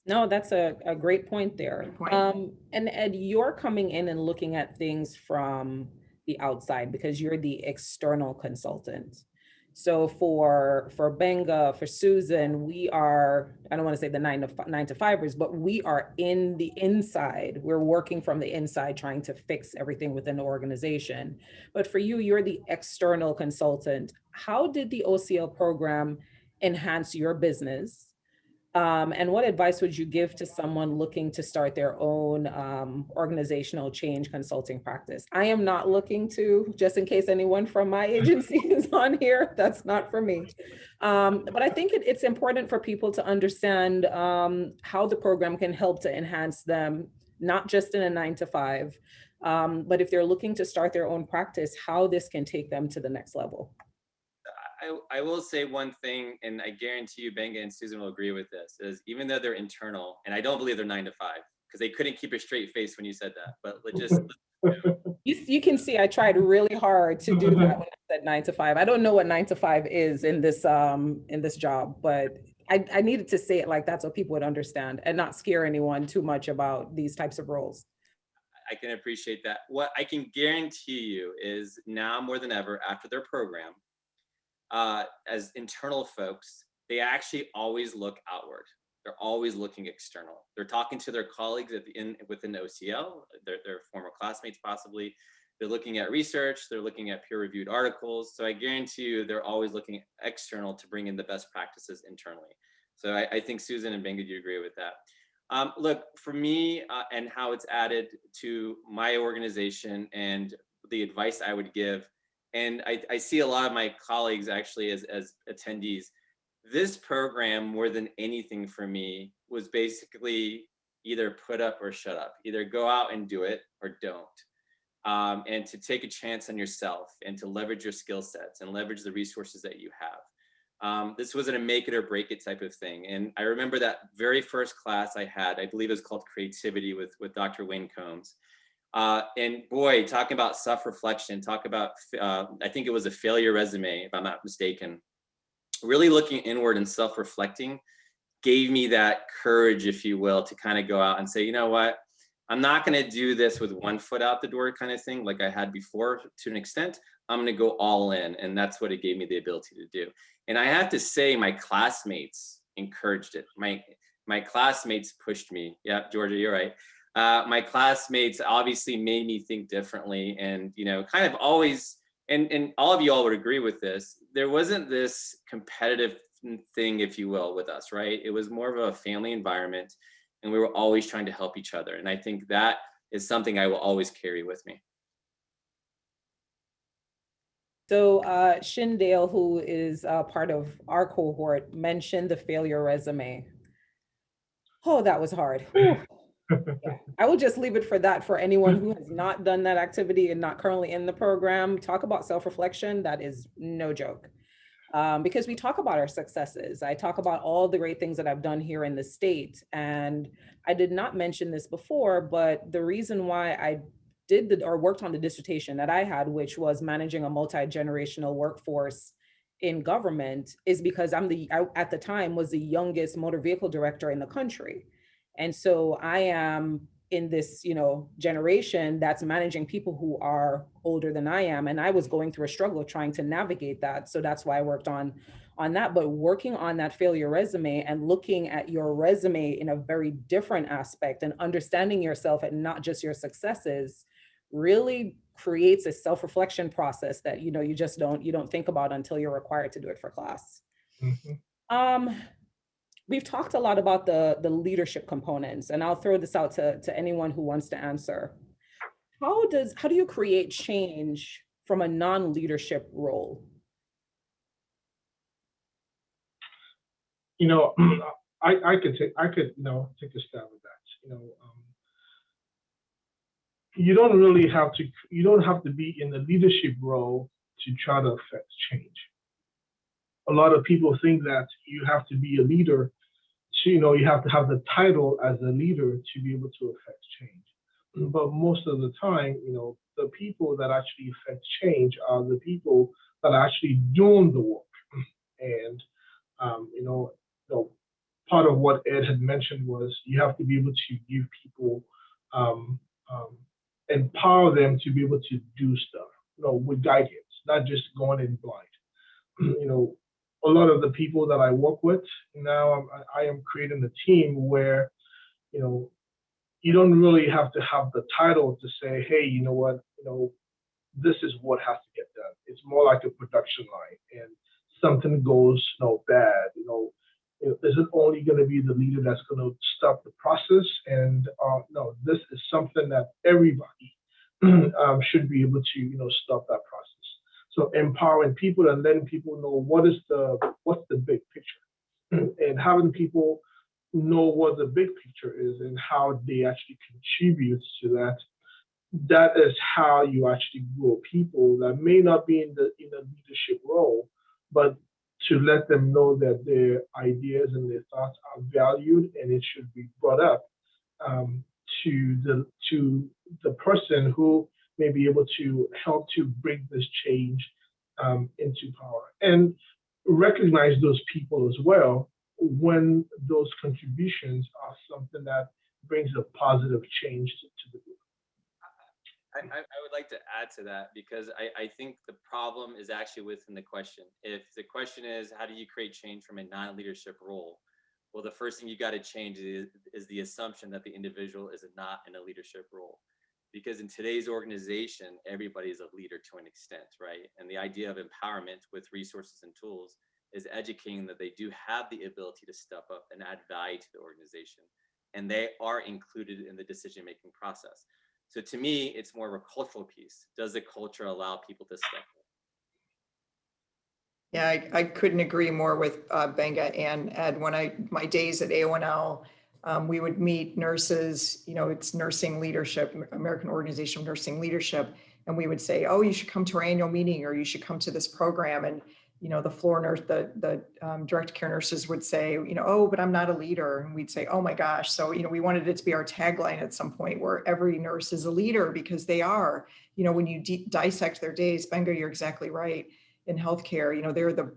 No, that's a great point there. Good point. And Ed, you're coming in and looking at things from the outside because you're the external consultant. So for Benga, for Susan, we are, I don't want to say the 9 to 5ers, but we are in the inside. We're working from the inside, trying to fix everything within the organization. But for you, you're the external consultant. How did the OCL program enhance your business? And what advice would you give to someone looking to start their own organizational change consulting practice? I am not looking to, just in case anyone from my agency is on here, that's not for me. But I think it's important for people to understand how the program can help to enhance them, not just in a 9 to 5, but if they're looking to start their own practice, how this can take them to the next level. I will say one thing, and I guarantee you Benga and Susan will agree with this, is even though they're internal, and I don't believe they're 9 to 5, because they couldn't keep a straight face when you said that, but just you can see I tried really hard to do that when I said 9 to 5. I don't know what 9 to 5 is in this job, but I needed to say it like that so people would understand and not scare anyone too much about these types of roles. I can appreciate that. What I can guarantee you is now more than ever after their program, as internal folks, they actually always look outward. They're always looking external. They're talking to their colleagues within OCL, their former classmates possibly. They're looking at research, they're looking at peer-reviewed articles. So I guarantee you they're always looking external to bring in the best practices internally. So I think Susan and Benga, you agree with that. Look, for me and how it's added to my organization and the advice I would give, and I see a lot of my colleagues actually as attendees, this program more than anything for me was basically either put up or shut up, either go out and do it or don't. And to take a chance on yourself and to leverage your skill sets and leverage the resources that you have. This wasn't a make it or break it type of thing. And I remember that very first class I had, I believe it was called Creativity with Dr. Wayne Combs. And boy, talking about self-reflection, talk about, I think it was a failure resume, if I'm not mistaken. Really looking inward and self-reflecting gave me that courage, if you will, to kind of go out and say, you know what, I'm not going to do this with one foot out the door kind of thing like I had before to an extent. I'm going to go all in. And that's what it gave me the ability to do. And I have to say my classmates encouraged it. My classmates pushed me. Yeah, Georgia, you're right. My classmates obviously made me think differently and, you know, kind of always, and all of you all would agree with this, there wasn't this competitive thing, if you will, with us, right? It was more of a family environment and we were always trying to help each other. And I think that is something I will always carry with me. So Shindale, who is part of our cohort, mentioned the failure resume. Oh, that was hard. Yeah. I will just leave it for that for anyone who has not done that activity and not currently in the program. Talk about self-reflection, that is no joke. Because we talk about our successes. I talk about all the great things that I've done here in the state. And I did not mention this before, but the reason why I did or worked on the dissertation that I had, which was managing a multi-generational workforce in government, is because I, at the time, was the youngest motor vehicle director in the country. And so I am in this, you know, generation that's managing people who are older than I am. And I was going through a struggle trying to navigate that. So that's why I worked on that. But working on that failure resume and looking at your resume in a very different aspect and understanding yourself and not just your successes really creates a self-reflection process that, you know, you don't think about until you're required to do it for class. Mm-hmm. We've talked a lot about the leadership components, and I'll throw this out to anyone who wants to answer. How do you create change from a non-leadership role? You know, I could take a stab at that. You know, you don't have to be in the leadership role to try to affect change. A lot of people think that you have to be a leader. So, you know, you have to have the title as a leader to be able to affect change. But most of the time, you know, the people that actually affect change are the people that are actually doing the work. And, you know, part of what Ed had mentioned was you have to be able to give people, empower them to be able to do stuff, you know, with guidance, not just going in blind. You know, a lot of the people that I work with now, I am creating a team where, you know, you don't really have to have the title to say, hey, you know what, you know, this is what has to get done. It's more like a production line, and something goes, you know, bad, you know, is it only going to be the leader that's going to stop the process? And no, this is something that everybody should be able to, you know, stop that process. So empowering people and letting people know what's the big picture, and having people know what the big picture is and how they actually contribute to that. That is how you actually grow people that may not be in a leadership role, but to let them know that their ideas and their thoughts are valued and it should be brought up to the person who may be able to help to bring this change into power, and recognize those people as well when those contributions are something that brings a positive change to the group. I would like to add to that, because I think the problem is actually within the question. If the question is, how do you create change from a non-leadership role? Well, the first thing you got to change is the assumption that the individual is not in a leadership role. Because in today's organization, everybody is a leader to an extent, right? And the idea of empowerment with resources and tools is educating that they do have the ability to step up and add value to the organization. And they are included in the decision-making process. So to me, it's more of a cultural piece. Does the culture allow people to step up? Yeah, I couldn't agree more with Benga and Ed. When my days at AONL, We would meet nurses, it's nursing leadership, American Organization of Nursing Leadership. And we would say, oh, you should come to our annual meeting, or you should come to this program. And, the floor nurse, the direct care nurses would say, oh, but I'm not a leader. And we'd say, oh my gosh. So, we wanted it to be our tagline at some point, where every nurse is a leader, because they are. When you dissect their days, Benga, you're exactly right. In healthcare,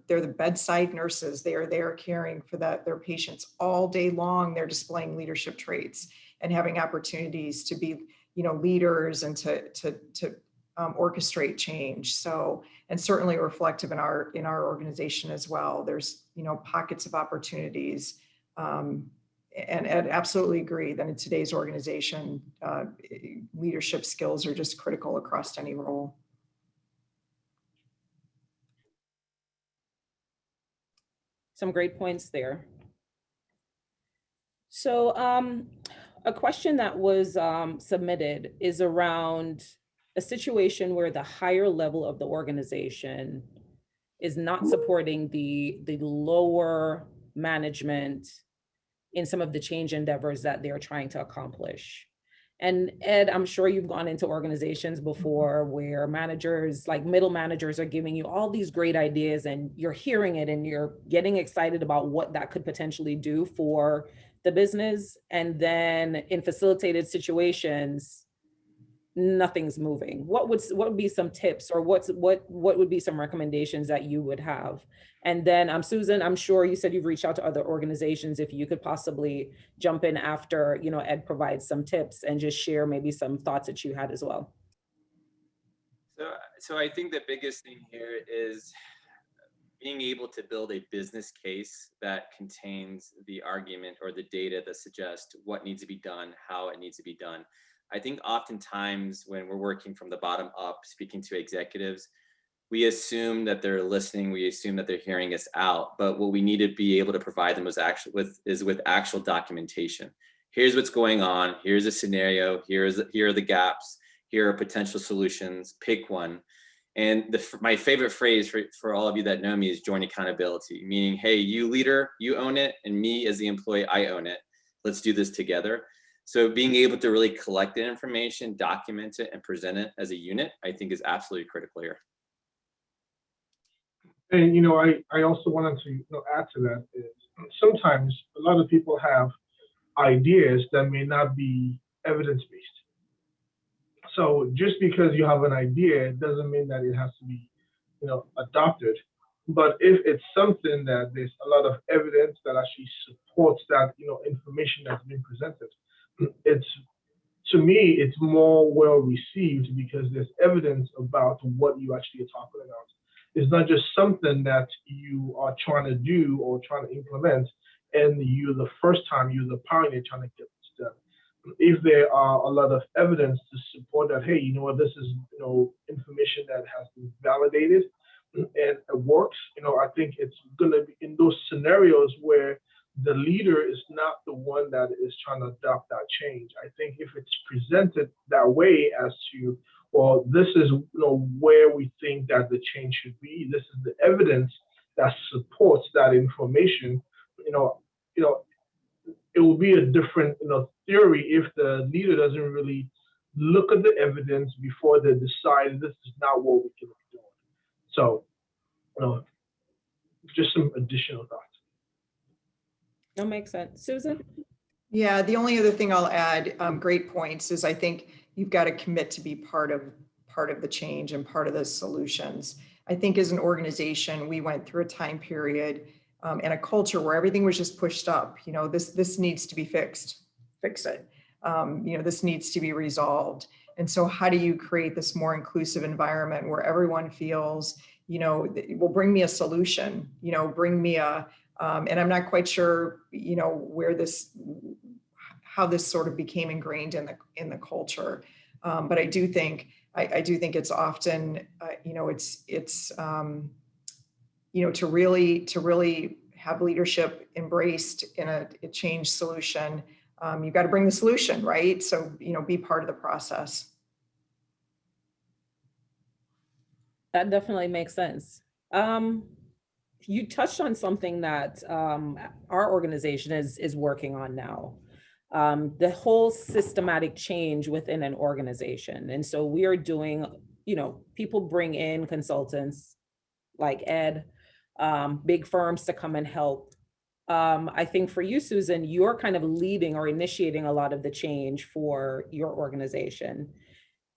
they're the bedside nurses. They are there caring for their patients all day long. They're displaying leadership traits and having opportunities to be, leaders and to orchestrate change. So, and certainly reflective in our organization as well. There's, pockets of opportunities. And I'd absolutely agree that in today's organization, leadership skills are just critical across any role. Some great points there. So a question that was submitted is around a situation where the higher level of the organization is not supporting the lower management in some of the change endeavors that they're trying to accomplish. And Ed, I'm sure you've gone into organizations before where managers, like middle managers, are giving you all these great ideas, and you're hearing it and you're getting excited about what that could potentially do for the business. And then in facilitated situations, nothing's moving. What would be some tips, or what would be some recommendations that you would have? And then Susan, I'm sure you said you've reached out to other organizations. If you could possibly jump in after, Ed provides some tips, and just share maybe some thoughts that you had as well. So I think the biggest thing here is being able to build a business case that contains the argument or the data that suggests what needs to be done, how it needs to be done. I think oftentimes when we're working from the bottom up, speaking to executives, we assume that they're listening, we assume that they're hearing us out, but what we need to be able to provide them is with actual documentation. Here's what's going on, here's a scenario, here are the gaps, here are potential solutions, pick one. And my favorite phrase for all of you that know me is joint accountability, meaning, hey, you leader, you own it, and me as the employee, I own it. Let's do this together. So being able to really collect the information, document it, and present it as a unit, I think is absolutely critical here. And I also wanted to add to that is sometimes a lot of people have ideas that may not be evidence-based. So just because you have an idea doesn't mean that it has to be, adopted. But if it's something that there's a lot of evidence that actually supports that, information that's been presented, to me, it's more well received because there's evidence about what you actually are talking about. It's not just something that you are trying to do or trying to implement, and you're the pioneer trying to get this done. If there are a lot of evidence to support that, hey, this is information that has been validated and it works, I think it's gonna be in those scenarios where the leader is not the one that is trying to adopt that change. I think if it's presented that way as to, well, this is where we think that the change should be, this is the evidence that supports that information, it will be a different theory if the leader doesn't really look at the evidence before they decide this is not what we can be doing. So, just some additional thoughts. That makes sense. Susan? Yeah, the only other thing I'll add, great points, is I think you've got to commit to be part of the change and part of the solutions. I think as an organization, we went through a time period and a culture where everything was just pushed up. This needs to be fixed, fix it. This needs to be resolved. And so how do you create this more inclusive environment where everyone feels, will bring me a solution, bring me a, and I'm not quite sure, how this sort of became ingrained in the culture. But I do think it's often, to really have leadership embraced in a change solution. You've got to bring the solution, right? So, be part of the process. That definitely makes sense. You touched on something that our organization is working on now. the whole systematic change within an organization. And so we are doing, people bring in consultants like Ed, big firms to come and help. I think for you, Susan, you're kind of leading or initiating a lot of the change for your organization.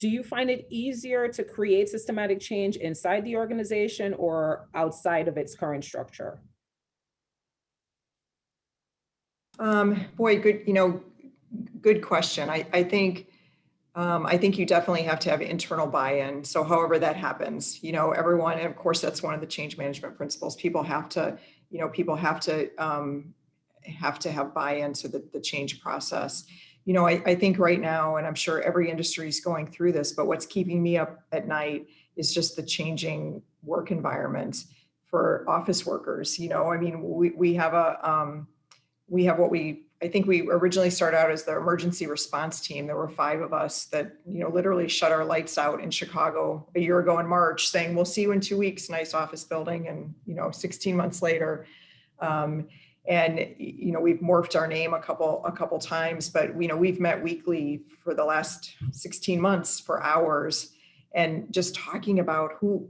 Do you find it easier to create systematic change inside the organization or outside of its current structure? Boy, good question. I think you definitely have to have internal buy-in. So however that happens, everyone, and of course, that's one of the change management principles. People have to have buy-in to the change process. I think right now, and I'm sure every industry is going through this, but what's keeping me up at night is just the changing work environment for office workers. I mean, we have I think we originally started out as the emergency response team. There were 5 of us that, literally shut our lights out in Chicago a year ago in March, saying, we'll see you in 2 weeks, nice office building. And, 16 months later, we've morphed our name a couple times, but we've met weekly for the last 16 months for hours, and just talking about who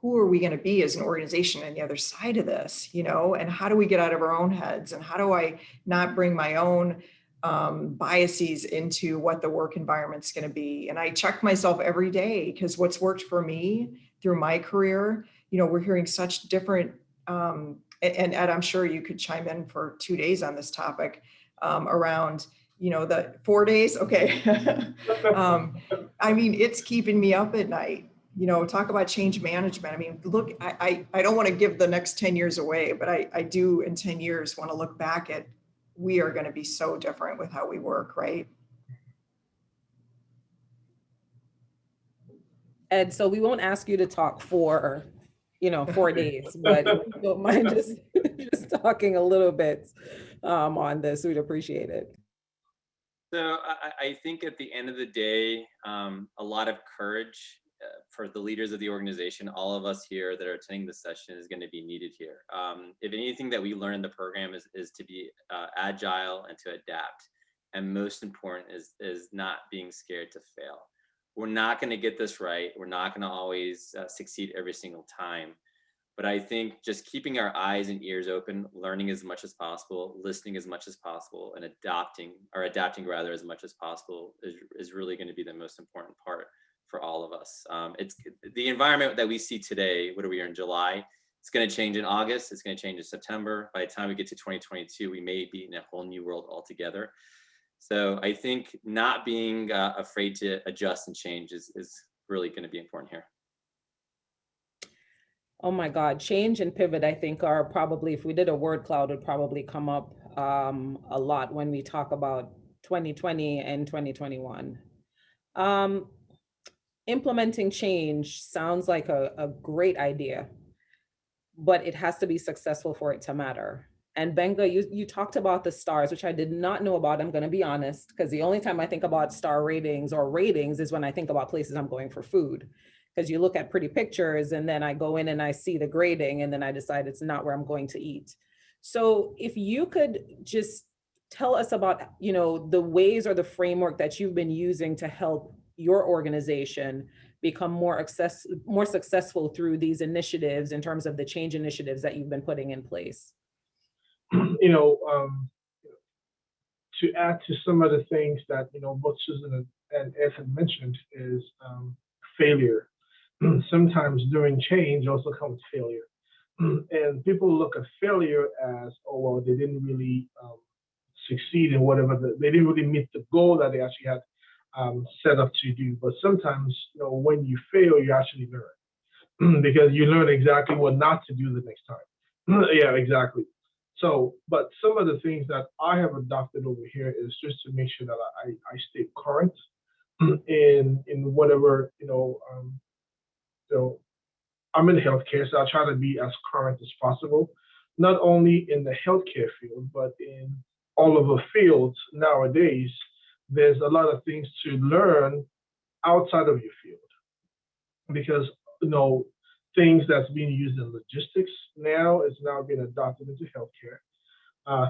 are we going to be as an organization on the other side of this, and how do we get out of our own heads, and how do I not bring my own biases into what the work environment's going to be. And I check myself every day, because what's worked for me through my career, we're hearing such different, and Ed, I'm sure you could chime in for 2 days on this topic, around, the 4 days. Okay. I mean, it's keeping me up at night. Talk about change management. I mean, look, I don't want to give the next 10 years away, but I do in 10 years want to look back at, we are going to be so different with how we work, right? Ed, so we won't ask you to talk for, 4 days, but if you don't mind just talking a little bit on this, we'd appreciate it. So I think at the end of the day, a lot of courage for the leaders of the organization, all of us here that are attending this session, is going to be needed here. If anything that we learn in the program is to be agile and to adapt. And most important is not being scared to fail. We're not going to get this right. We're not going to always succeed every single time. But I think just keeping our eyes and ears open, learning as much as possible, listening as much as possible, and adapting rather as much as possible is really going to be the most important part for all of us. It's the environment that we see today. What are we in July? It's going to change in August. It's going to change in September. By the time we get to 2022, we may be in a whole new world altogether. So I think not being afraid to adjust and change is really going to be important here. Oh my God, change and pivot, I think, are probably, if we did a word cloud, would probably come up a lot when we talk about 2020 and 2021. Implementing change sounds like a great idea, but it has to be successful for it to matter. And Benga, you talked about the stars, which I did not know about, I'm gonna be honest, because the only time I think about star ratings or ratings is when I think about places I'm going for food. Because you look at pretty pictures and then I go in and I see the grading and then I decide it's not where I'm going to eat. So if you could just tell us about, the ways or the framework that you've been using to help your organization become more successful through these initiatives in terms of the change initiatives that you've been putting in place. To add to some of the things that, both Susan and Ed had mentioned is failure. Sometimes doing change also comes failure. And people look at failure as, oh, well, they didn't really succeed in whatever, they didn't really meet the goal that they actually had set up to do. But sometimes, when you fail, you actually learn because you learn exactly what not to do the next time. Yeah, exactly. So, but some of the things that I have adopted over here is just to make sure that I stay current in whatever, so I'm in healthcare, so I try to be as current as possible, not only in the healthcare field, but in all of the fields nowadays. There's a lot of things to learn outside of your field because, things that's being used in logistics now is now being adopted into healthcare.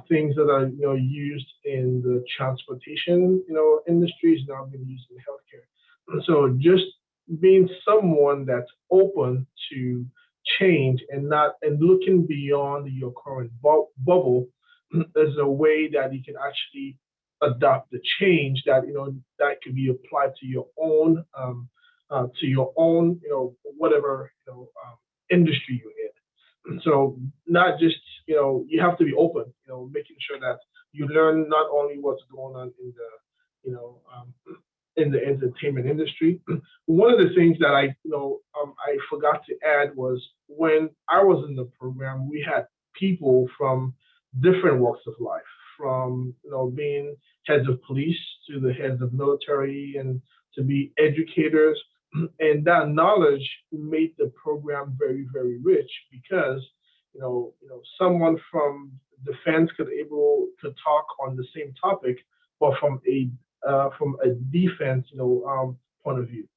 things that are used in the transportation industry is now being used in healthcare. So just being someone that's open to change and looking beyond your current bubble is a way that you can actually adopt the change that that could be applied to your own whatever industry you're in. So not just you have to be open, making sure that you learn not only what's going on in the in the entertainment industry. One of the things that I forgot to add was when I was in the program, we had people from different walks of life, from being heads of police to the heads of military and to be educators, and that knowledge made the program very, very rich because someone from defense could talk on the same topic, but from a defense point of view.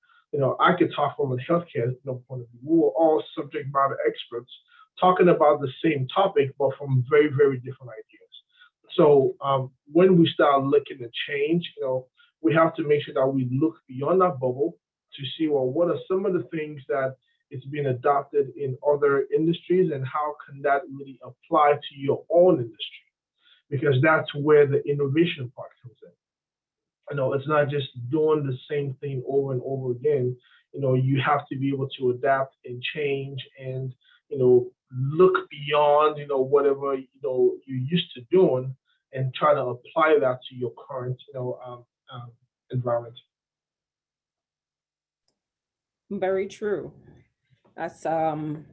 I could talk from a healthcare point of view. We were all subject matter experts talking about the same topic, but from very, very different ideas. So when we start looking at change, we have to make sure that we look beyond that bubble to see, well, what are some of the things that is being adopted in other industries and how can that really apply to your own industry? Because that's where the innovation part comes in. It's not just doing the same thing over and over again. You have to be able to adapt and change and, look beyond, whatever, you're used to doing and try to apply that to your current, environment. Very true. That's, I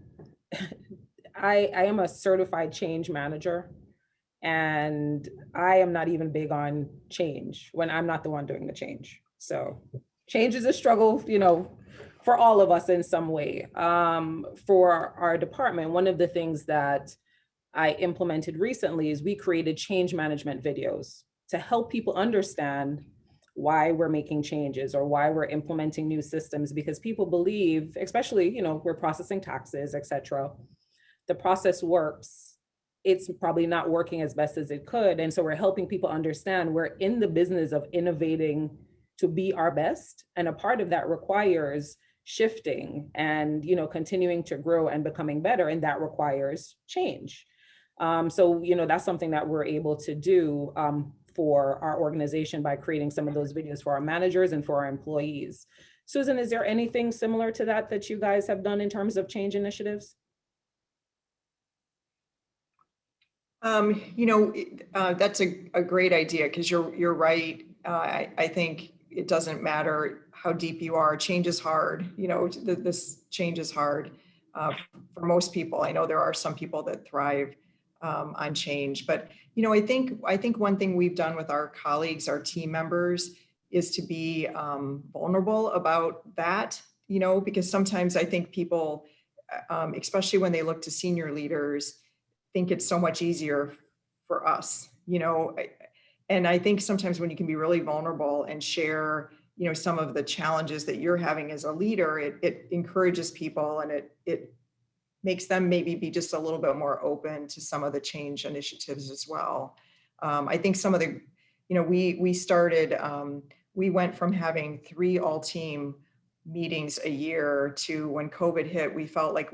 am a certified change manager. And I am not even big on change when I'm not the one doing the change. So change is a struggle, for all of us in some way. For our department, one of the things that I implemented recently is we created change management videos to help people understand why we're making changes or why we're implementing new systems, because people believe, especially, we're processing taxes, et cetera, the process works. It's probably not working as best as it could. And so we're helping people understand we're in the business of innovating to be our best. And a part of that requires shifting and, continuing to grow and becoming better. And that requires change. So, that's something that we're able to do for our organization by creating some of those videos for our managers and for our employees. Susan, is there anything similar to that you guys have done in terms of change initiatives? That's a great idea because you're right. I think it doesn't matter how deep you are. Change is hard. This change is hard for most people. I know there are some people that thrive on change, but I think one thing we've done with our colleagues, our team members, is to be vulnerable about that. Because sometimes I think people, especially when they look to senior leaders, think it's so much easier for us, and I think sometimes when you can be really vulnerable and share, some of the challenges that you're having as a leader, it encourages people and it makes them maybe be just a little bit more open to some of the change initiatives as well. I think some of the, we started, we went from having 3 all-team meetings a year to when COVID hit, we felt like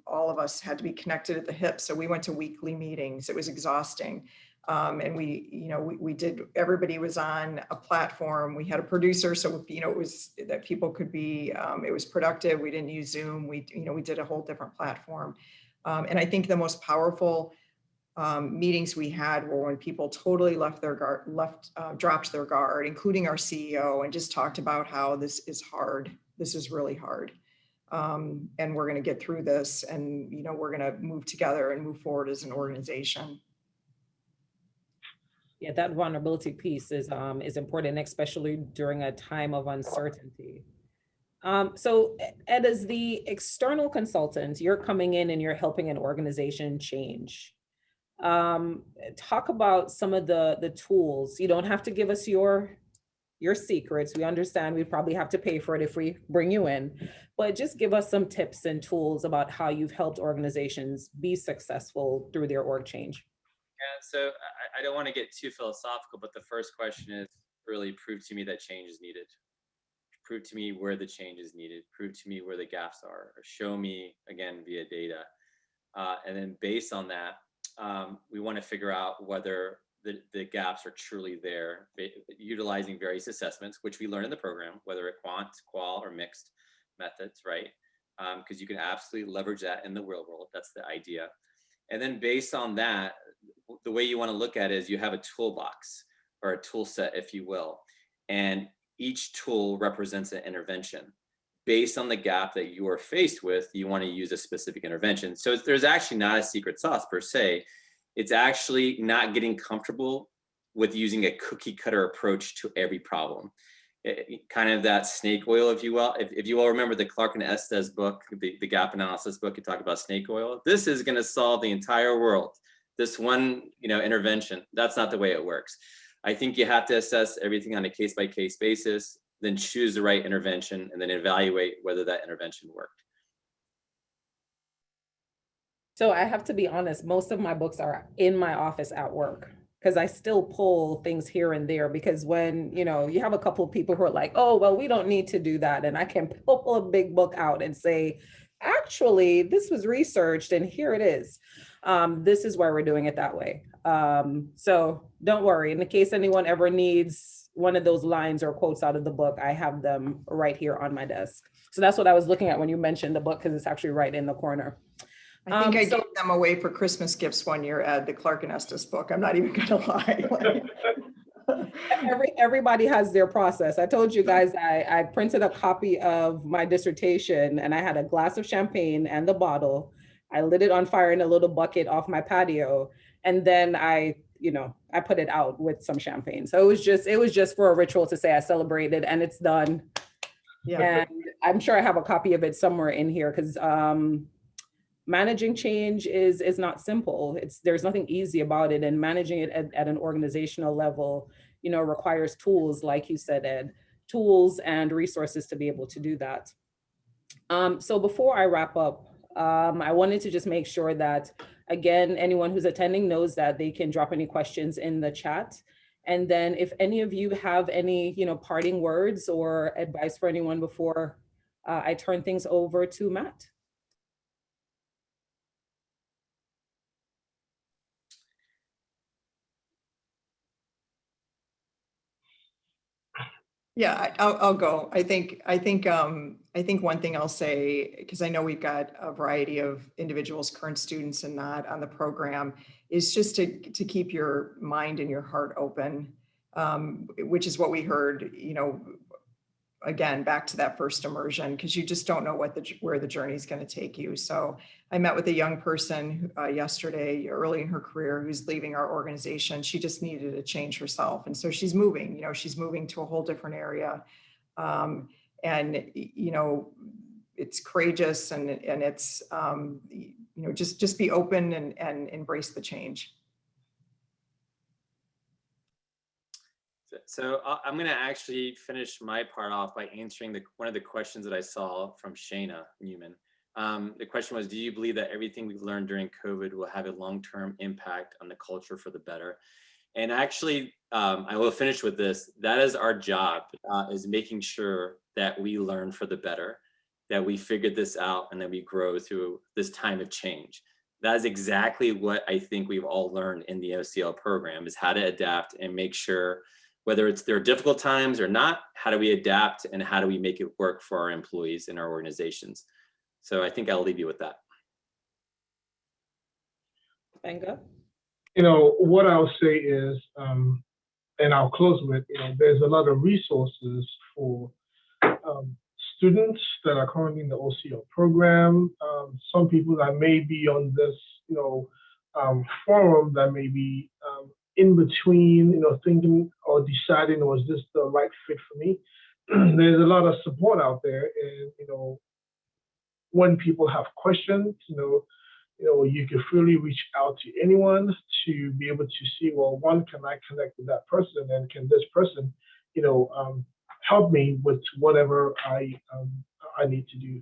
all of us had to be connected at the hip. So we went to weekly meetings. It was exhausting. And we did, everybody was on a platform. We had a producer. So, it was that people could be, it was productive. We didn't use Zoom. We did a whole different platform. And I think the most powerful meetings we had were when people totally left their guard, dropped their guard, including our CEO, and just talked about how this is hard. This is really hard. And we're going to get through this, and we're going to move together and move forward as an organization. Yeah, that vulnerability piece is important, especially during a time of uncertainty. So Ed, as the external consultant, you're coming in and you're helping an organization change. Talk about some of the tools. You don't have to give us your secrets. We understand we probably have to pay for it if we bring you in, but just give us some tips and tools about how you've helped organizations be successful through their org change. so I don't want to get too philosophical, but the first question is really prove to me that change is needed. Prove to me where the change is needed. Prove to me where the gaps are. Or show me, again, via data. And then based on that, we want to figure out whether the gaps are truly there, utilizing various assessments, which we learn in the program, whether it quant, qual, or mixed methods, right? Because you can absolutely leverage that in the real world. That's the idea. And then based on that, the way you want to look at it is you have a toolbox or a tool set, if you will. And each tool represents an intervention. Based on the gap that you are faced with, you want to use a specific intervention. So there's actually not a secret sauce per se. It's actually not getting comfortable with using a cookie cutter approach to every problem. Kind of that snake oil, if you will. If you all remember the Clark and Estes book, the gap analysis book, you talk about snake oil. This is going to solve the entire world. This one, intervention. That's not the way it works. I think you have to assess everything on a case-by-case basis, then choose the right intervention, and then evaluate whether that intervention worked. So I have to be honest, most of my books are in my office at work, because I still pull things here and there, because when, you have a couple of people who are like, oh, well, we don't need to do that. And I can pull a big book out and say, actually, this was researched and here it is. This is why we're doing it that way. So don't worry, in the case anyone ever needs one of those lines or quotes out of the book, I have them right here on my desk. So that's what I was looking at when you mentioned the book, because it's actually right in the corner. I think I gave them away for Christmas gifts one year, Ed, the Clark and Estes book. I'm not even gonna lie. Everybody has their process. I told you guys, I printed a copy of my dissertation and I had a glass of champagne and the bottle. I lit it on fire in a little bucket off my patio. And then I put it out with some champagne. So it was just for a ritual to say I celebrated, and it's done. Yeah. And I'm sure I have a copy of it somewhere in here, because managing change is not simple. There's nothing easy about it, and managing it at an organizational level, requires tools, like you said, Ed, tools and resources to be able to do that. So before I wrap up, I wanted to just make sure that, again, anyone who's attending knows that they can drop any questions in the chat. And then if any of you have any, parting words or advice for anyone before I turn things over to Matt. Yeah, I'll go. I think one thing I'll say, because I know we've got a variety of individuals, current students and not on the program, is just to keep your mind and your heart open, which is what we heard, again, back to that first immersion, because you just don't know where the journey is going to take you. So I met with a young person yesterday, early in her career, who's leaving our organization. She just needed to change herself. And so she's moving, she's moving to a whole different area. And, it's courageous, and it's, just be open and embrace the change. So I'm going to actually finish my part off by answering one of the questions that I saw from Shayna Newman. The question was, do you believe that everything we've learned during COVID will have a long-term impact on the culture for the better? And actually, I will finish with this. That is our job, is making sure that we learn for the better, that we figured this out, and that we grow through this time of change. That is exactly what I think we've all learned in the OCL program, is how to adapt and make sure, whether there are difficult times or not, how do we adapt and how do we make it work for our employees and our organizations? So I think I'll leave you with that. Benga? What I'll say is, and I'll close with, there's a lot of resources for students that are currently in the OCL program. Some people that may be on this, forum that may be in between, thinking or deciding, was this the right fit for me? There's a lot of support out there, and when people have questions, you can freely reach out to anyone to be able to see, well, one, can I connect with that person, and can this person, help me with whatever I need to do.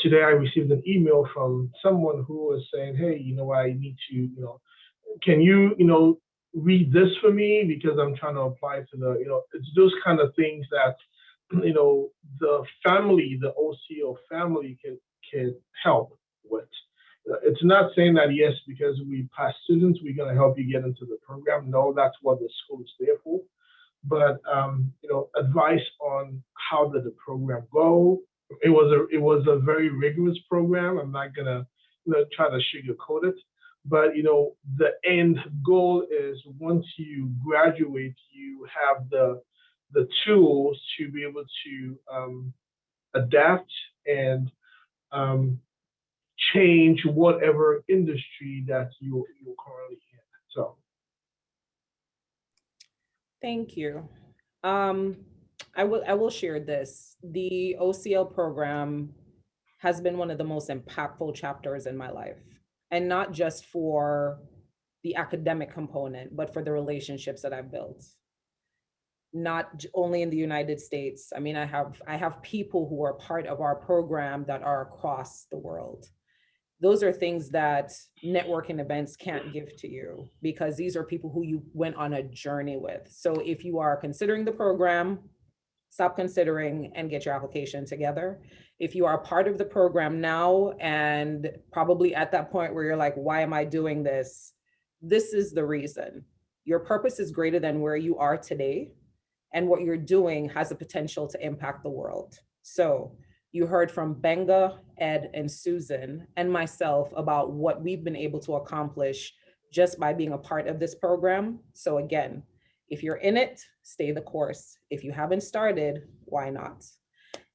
Today I received an email from someone who was saying, hey, I need to, can you, read this for me because I'm trying to apply to the, it's those kind of things that, the family, the OCO family can help with. It's not saying that, yes, because we pass students, we're going to help you get into the program. No, that's what the school is there for. But, advice on how did the program go. It was a very rigorous program. I'm not going to try to sugarcoat it. But, the end goal is once you graduate, you have the tools to be able to adapt and change whatever industry that you're currently in. So. Thank you. I will share this. The OCL program has been one of the most impactful chapters in my life, and not just for the academic component, but for the relationships that I've built. Not only in the United States. I mean, I have people who are part of our program that are across the world. Those are things that networking events can't give to you, because these are people who you went on a journey with. So if you are considering the program, stop considering and get your application together. If you are part of the program now and probably at that point where you're like, why am I doing this? This is the reason. Your purpose is greater than where you are today, and what you're doing has the potential to impact the world. So you heard from Benga, Ed, and Susan, and myself about what we've been able to accomplish just by being a part of this program. So again, if you're in it, stay the course. If you haven't started, why not?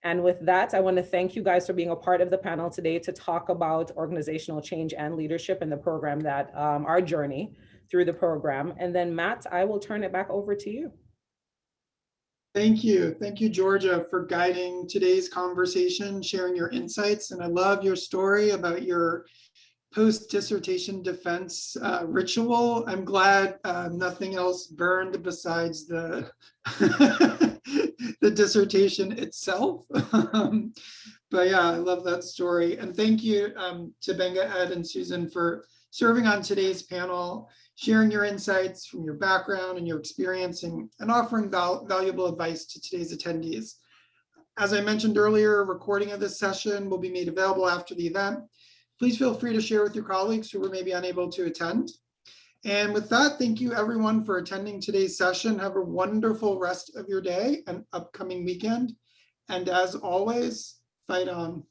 And with that, I want to thank you guys for being a part of the panel today to talk about organizational change and leadership in the program, that our journey through the program. And then Matt, I will turn it back over to you. Thank you. Thank you, Georgia, for guiding today's conversation, sharing your insights. And I love your story about your post-dissertation defense ritual. I'm glad nothing else burned besides the the dissertation itself. But yeah, I love that story. And thank you to Benga, Ed, and Susan for serving on today's panel, sharing your insights from your background and your experience, and offering valuable advice to today's attendees. As I mentioned earlier, a recording of this session will be made available after the event. Please feel free to share with your colleagues who were maybe unable to attend. And with that, thank you everyone for attending today's session. Have a wonderful rest of your day and upcoming weekend. And as always, fight on.